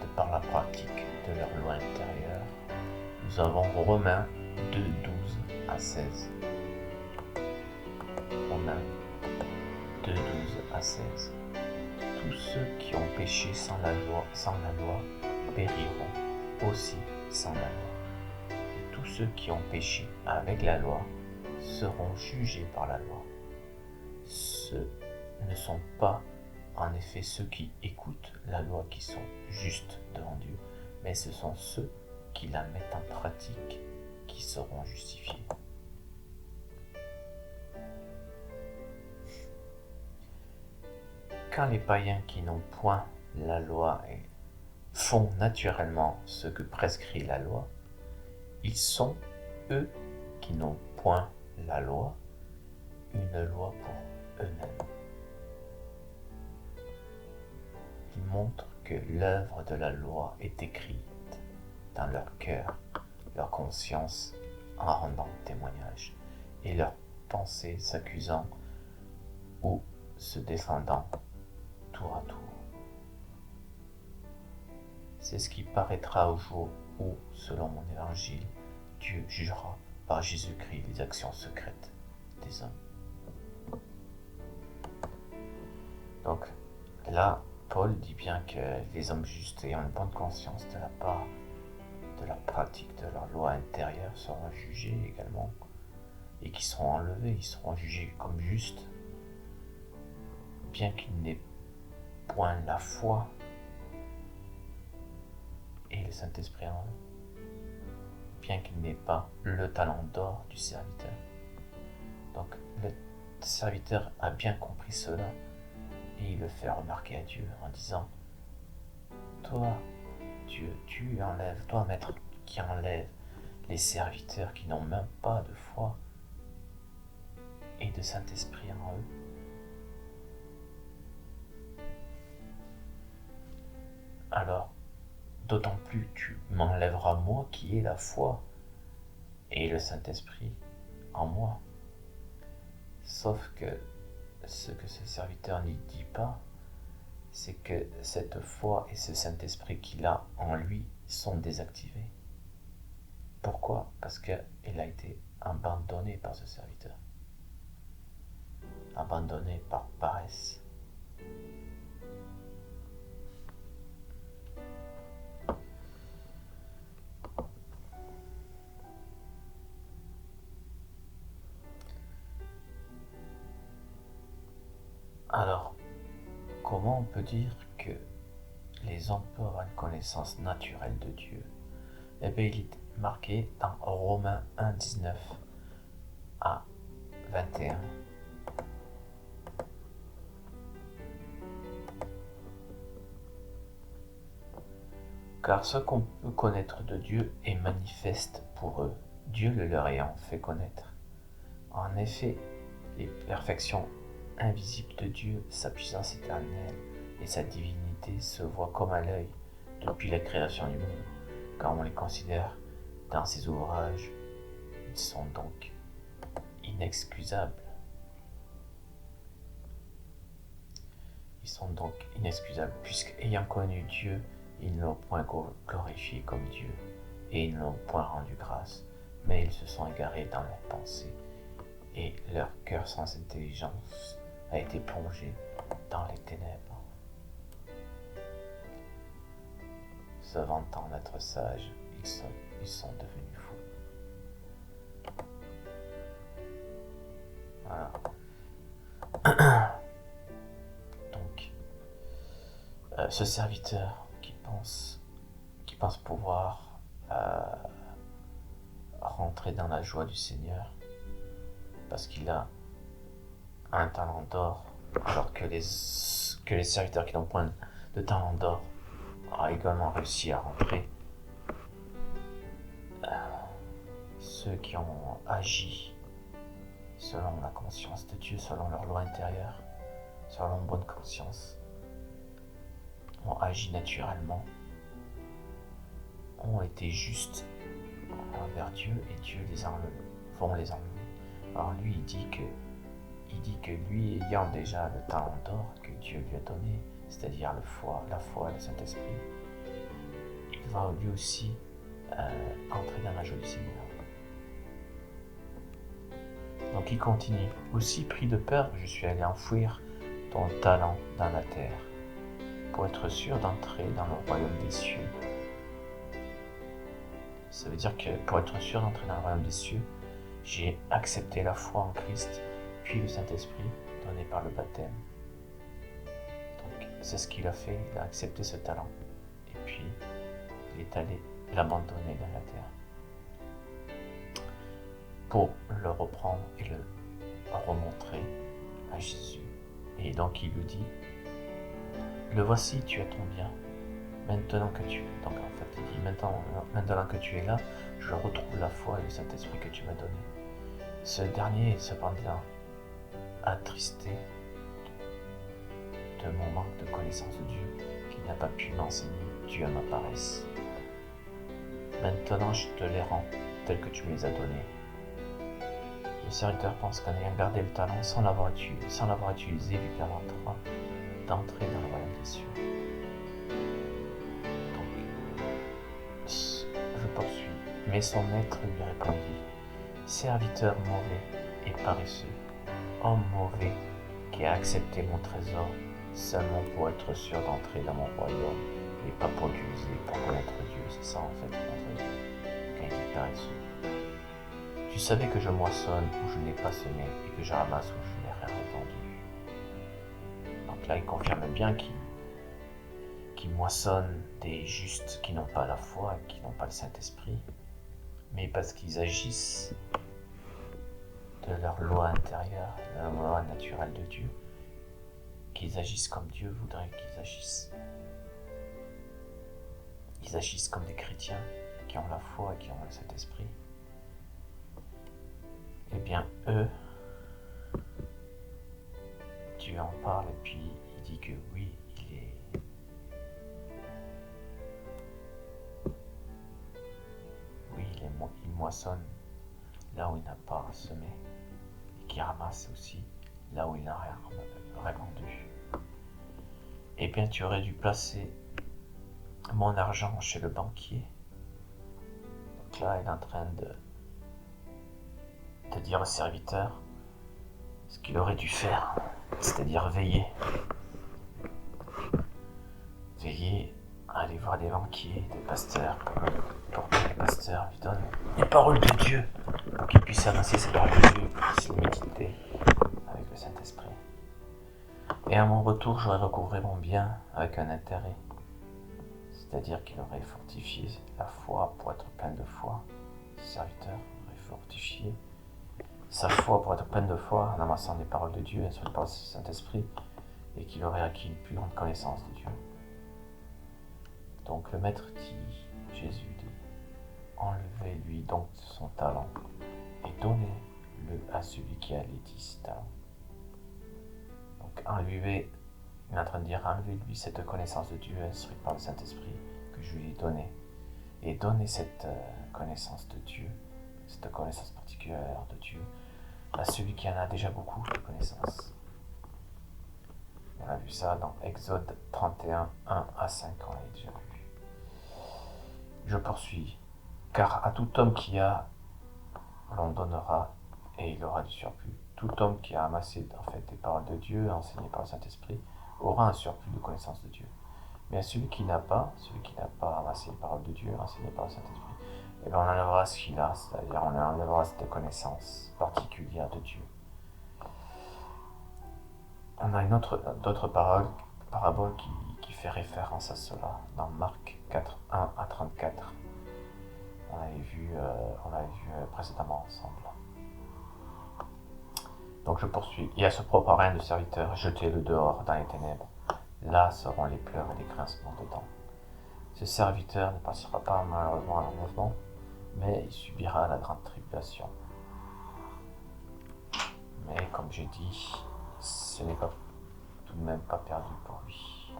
de par la pratique de leur loi intérieure, nous avons Romains 2, 12 à 16. Romains 2, 12 à 16. Tous ceux qui ont péché sans la loi périront aussi sans la loi. Et tous ceux qui ont péché avec la loi seront jugés par la loi. Ce ne sont pas en effet ceux qui écoutent la loi qui sont justes devant Dieu, mais ce sont ceux qui la mettent en pratique qui seront justifiés. Quand les païens qui n'ont point la loi font naturellement ce que prescrit la loi, ils sont, eux qui n'ont point la loi, une loi pour eux-mêmes. Ils montrent que l'œuvre de la loi est écrite dans leur cœur, leur conscience en rendant témoignage, et leurs pensées s'accusant ou se défendant tour à tour. C'est ce qui paraîtra au jour où, selon mon évangile, Dieu jugera par Jésus-Christ les actions secrètes des hommes. Donc là, Paul dit bien que les hommes justes ayant une bonne conscience de la part de la pratique de leur loi intérieure seront jugés également, et qui seront enlevés, ils seront jugés comme justes, bien qu'ils n'aient point la foi et le Saint-Esprit en eux, bien qu'il n'ait pas le talent d'or du serviteur. Donc le serviteur a bien compris cela et il le fait remarquer à Dieu en disant: toi, Dieu, tu enlèves, toi, Maître, qui enlève les serviteurs qui n'ont même pas de foi et de Saint-Esprit en eux. Alors, d'autant plus tu m'enlèveras moi qui ai la foi et le Saint-Esprit en moi. Sauf que ce que ce serviteur n'y dit pas, c'est que cette foi et ce Saint-Esprit qu'il a en lui sont désactivés. Pourquoi? Parce qu'il a été abandonné par ce serviteur. Abandonné par paresse. Alors, comment on peut dire que les hommes peuvent avoir une connaissance naturelle de Dieu? Eh bien, il est marqué dans Romains 1, 19 à 21. Car ce qu'on peut connaître de Dieu est manifeste pour eux, Dieu le leur ayant fait connaître. En effet, les perfections invisibles de Dieu, sa puissance éternelle et sa divinité se voient comme à l'œil depuis la création du monde. Quand on les considère dans ses ouvrages, ils sont donc inexcusables. Ils sont donc inexcusables, puisqu'ayant connu Dieu, ils ne l'ont point glorifié comme Dieu, et ils ne l'ont point rendu grâce, mais ils se sont égarés dans leurs pensées, et leur cœur sans intelligence a été plongé dans les ténèbres. Se vantant d'être sages, ils sont devenus fous. Voilà. Donc, ce serviteur qui pense pouvoir rentrer dans la joie du Seigneur parce qu'il a un talent d'or, alors que les serviteurs qui n'ont point de talent d'or ont également réussi à rentrer. Ceux qui ont agi selon la conscience de Dieu, selon leur loi intérieure, selon bonne conscience, ont agi naturellement, ont été justes envers Dieu, et Dieu vont les enlever. Alors lui, il dit que lui, ayant déjà le talent d'or que Dieu lui a donné, c'est-à-dire la foi et le Saint-Esprit, il va lui aussi entrer dans la joie du Seigneur. Donc il continue. Aussi pris de peur, je suis allé enfouir ton talent dans la terre, pour être sûr d'entrer dans le royaume des cieux. Ça veut dire que pour être sûr d'entrer dans le royaume des cieux, j'ai accepté la foi en Christ, puis le Saint-Esprit donné par le baptême. Donc c'est ce qu'il a fait, il a accepté ce talent, et puis il est allé l'abandonner dans la terre pour le reprendre et le remontrer à Jésus. Et donc il lui dit, le voici, tu as ton bien, maintenant que tu es. Donc en fait il dit, maintenant que tu es là, je retrouve la foi et le Saint-Esprit que tu m'as donné. Ce dernier est cependant attristé de mon manque de connaissance de Dieu, qui n'a pas pu m'enseigner Dieu à ma paresse. Maintenant je te les rends tels que tu me les as donnés. Le serviteur pense qu'en ayant gardé le talent sans l'avoir utilisé, lui permettra d'entrer dans le royaume des cieux. Donc, je poursuis. Mais son maître lui répondit, serviteur mauvais et paresseux, homme mauvais qui a accepté mon trésor seulement pour être sûr d'entrer dans mon royaume et pas pour l'utiliser pour connaître Dieu. C'est ça en fait contre Dieu, quand il est paresseux. Tu savais que je moissonne où je n'ai pas semé et que je ramasse où je n'ai rien répandu. Donc là, il confirme bien qu'il moissonne des justes qui n'ont pas la foi et qui n'ont pas le Saint-Esprit, mais parce qu'ils agissent de leur loi intérieure, de la loi naturelle de Dieu, qu'ils agissent comme Dieu voudrait qu'ils agissent. Ils agissent comme des chrétiens qui ont la foi et qui ont le Saint-Esprit. Eh bien, eux, Dieu en parle et puis il dit que oui, il moissonne là où il n'a pas semé et qui ramasse aussi là où il n'a rien répandu. Eh bien, tu aurais dû placer mon argent chez le banquier. Donc là, il est en train de dire au serviteur ce qu'il aurait dû faire, c'est-à-dire veiller à aller voir des banquiers, des pasteurs, pour que les pasteurs lui donnent les paroles de Dieu, pour qu'il puisse annoncer ces paroles de Dieu, pour qu'il puisse les méditer avec le Saint-Esprit. Et à mon retour, j'aurais recouvré mon bien avec un intérêt, c'est-à-dire qu'il aurait fortifié la foi pour être plein de foi. Ce serviteur aurait fortifié sa foi pour être pleine de foi en amassant les paroles de Dieu et sur les paroles du Saint-Esprit, et qu'il aurait acquis une plus grande connaissance de Dieu. Donc le maître dit, Jésus dit, enlevez-lui donc son talent et donnez-le à celui qui a les 10 talents. Donc il est en train de dire, enlevez-lui cette connaissance de Dieu instruite par le Saint-Esprit que je lui ai donnée, et donnez cette connaissance de Dieu, cette connaissance particulière de Dieu à celui qui en a déjà beaucoup de connaissances. On a vu ça dans Exode 31, 1 à 5, on l'a déjà vu. Je poursuis. Car à tout homme qui a, l'on donnera, et il aura du surplus. Tout homme qui a amassé en fait des paroles de Dieu, enseignées par le Saint-Esprit, aura un surplus de connaissance de Dieu. Mais à celui qui n'a pas amassé les paroles de Dieu, enseignées par le Saint-Esprit, eh bien on enlèvera ce qu'il a, c'est-à-dire on enlèvera cette connaissance particulière de Dieu. On a d'autres paraboles qui fait référence à cela dans Marc 4, 1 à 34. On l'avait vu précédemment ensemble. Donc je poursuis. Et à ce propre règne de serviteur, jetez-le dehors dans les ténèbres. Là seront les pleurs et les grincements de dents. Ce serviteur ne passera pas malheureusement à l'enlèvement, mais il subira la grande tribulation. Mais comme j'ai dit, ce n'est pas tout de même pas perdu pour lui.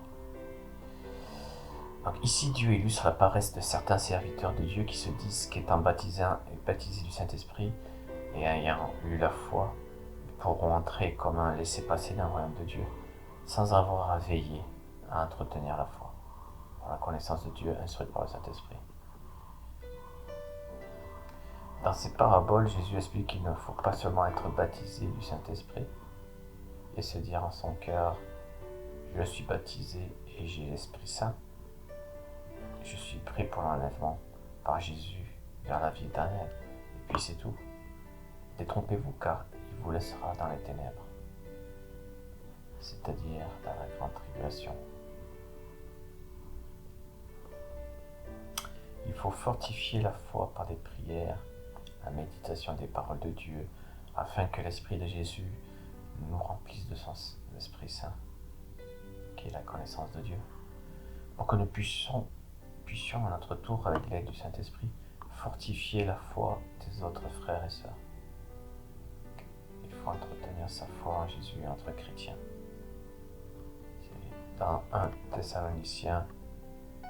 Donc ici, Dieu illustre la paresse de certains serviteurs de Dieu qui se disent qu'étant baptisés du Saint-Esprit et ayant eu la foi, ils pourront entrer comme un laissez-passer dans le royaume de Dieu, sans avoir à veiller à entretenir la foi, par la connaissance de Dieu instruite par le Saint-Esprit. Dans ces paraboles, Jésus explique qu'il ne faut pas seulement être baptisé du Saint-Esprit et se dire en son cœur « Je suis baptisé et j'ai l'Esprit Saint. Je suis prêt pour l'enlèvement par Jésus vers la vie éternelle. » Et puis c'est tout. Détrompez-vous car il vous laissera dans les ténèbres, c'est-à-dire dans la grande tribulation. Il faut fortifier la foi par des prières, la méditation des paroles de Dieu, afin que l'Esprit de Jésus nous remplisse de son Esprit Saint, qui est la connaissance de Dieu, pour que nous puissions à notre tour, avec l'aide du Saint-Esprit, fortifier la foi des autres frères et sœurs. Il faut entretenir sa foi en Jésus entre chrétiens. C'est dans 1 Thessaloniciens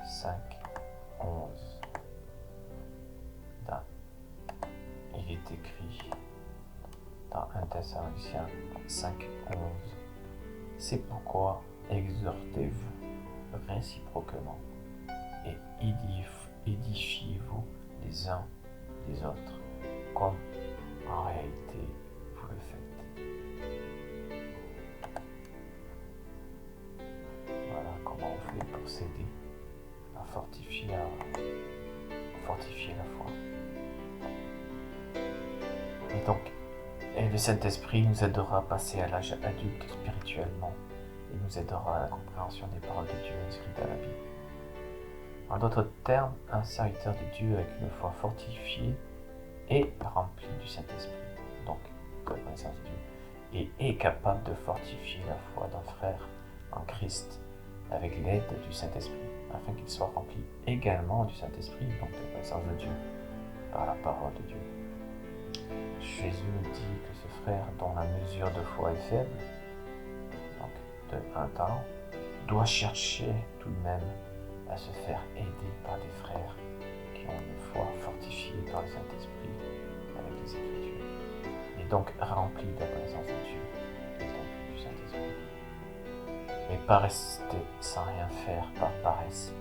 5, 11. Il est écrit dans 1 Thessaloniciens 5, 11. C'est pourquoi exhortez-vous réciproquement et édifiez-vous les uns les autres, comme en réalité vous le faites. Voilà comment on fait pour s'aider à fortifier la foi. Et donc, le Saint-Esprit nous aidera à passer à l'âge adulte spirituellement et nous aidera à la compréhension des paroles de Dieu inscrites dans la Bible. En d'autres termes, un serviteur de Dieu avec une foi fortifiée est rempli du Saint-Esprit, donc de la connaissance de Dieu, et est capable de fortifier la foi d'un frère en Christ avec l'aide du Saint-Esprit, afin qu'il soit rempli également du Saint-Esprit, donc de la connaissance de Dieu, par la parole de Dieu. Jésus nous dit que ce frère dont la mesure de foi est faible, donc de 1 talent, doit chercher tout de même à se faire aider par des frères qui ont une foi fortifiée par le Saint-Esprit avec les Écritures, et donc remplis de la connaissance de Dieu et donc du Saint-Esprit. Mais pas rester sans rien faire par paresse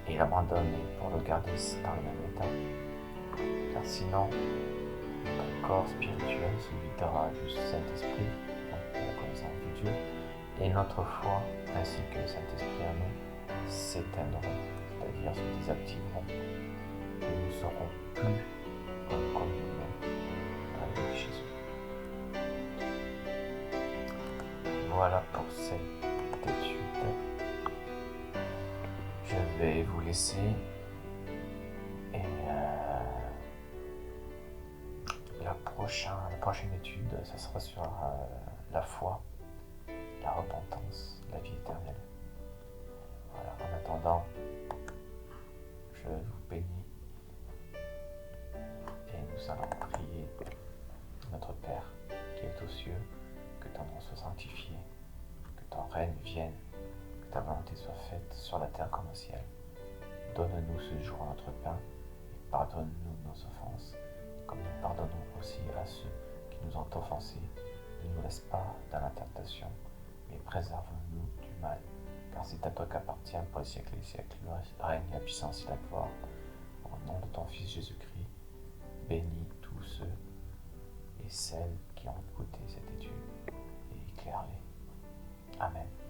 et l'abandonner pour le garder dans le même état, car sinon notre corps spirituel se videra du Saint-Esprit, donc de la connaissance de Dieu, et notre foi ainsi que le Saint-Esprit en nous s'éteindront, c'est-à-dire se désactiveront, et nous ne serons plus en communion avec Jésus. Voilà pour cette étude. Je vais vous laisser et la prochaine étude, ça sera sur la foi, la repentance, la vie éternelle. Voilà, en attendant, je vous bénis et nous allons prier notre Père qui est aux cieux, que ton nom soit sanctifié, que ton règne vienne, que ta volonté soit faite sur la terre comme au ciel. Donne-nous ce jour notre pain et pardonne-nous nos offenses, comme nous pardonnons aussi à ceux qui nous ont offensés. Ne nous laisse pas dans la tentation, mais préserve-nous du mal. Car c'est à toi qu'appartient pour les siècles et les siècles le règne, la puissance et la gloire. Au nom de ton Fils Jésus-Christ, bénis tous ceux et celles qui ont écouté cette étude et éclaire-les. Amen.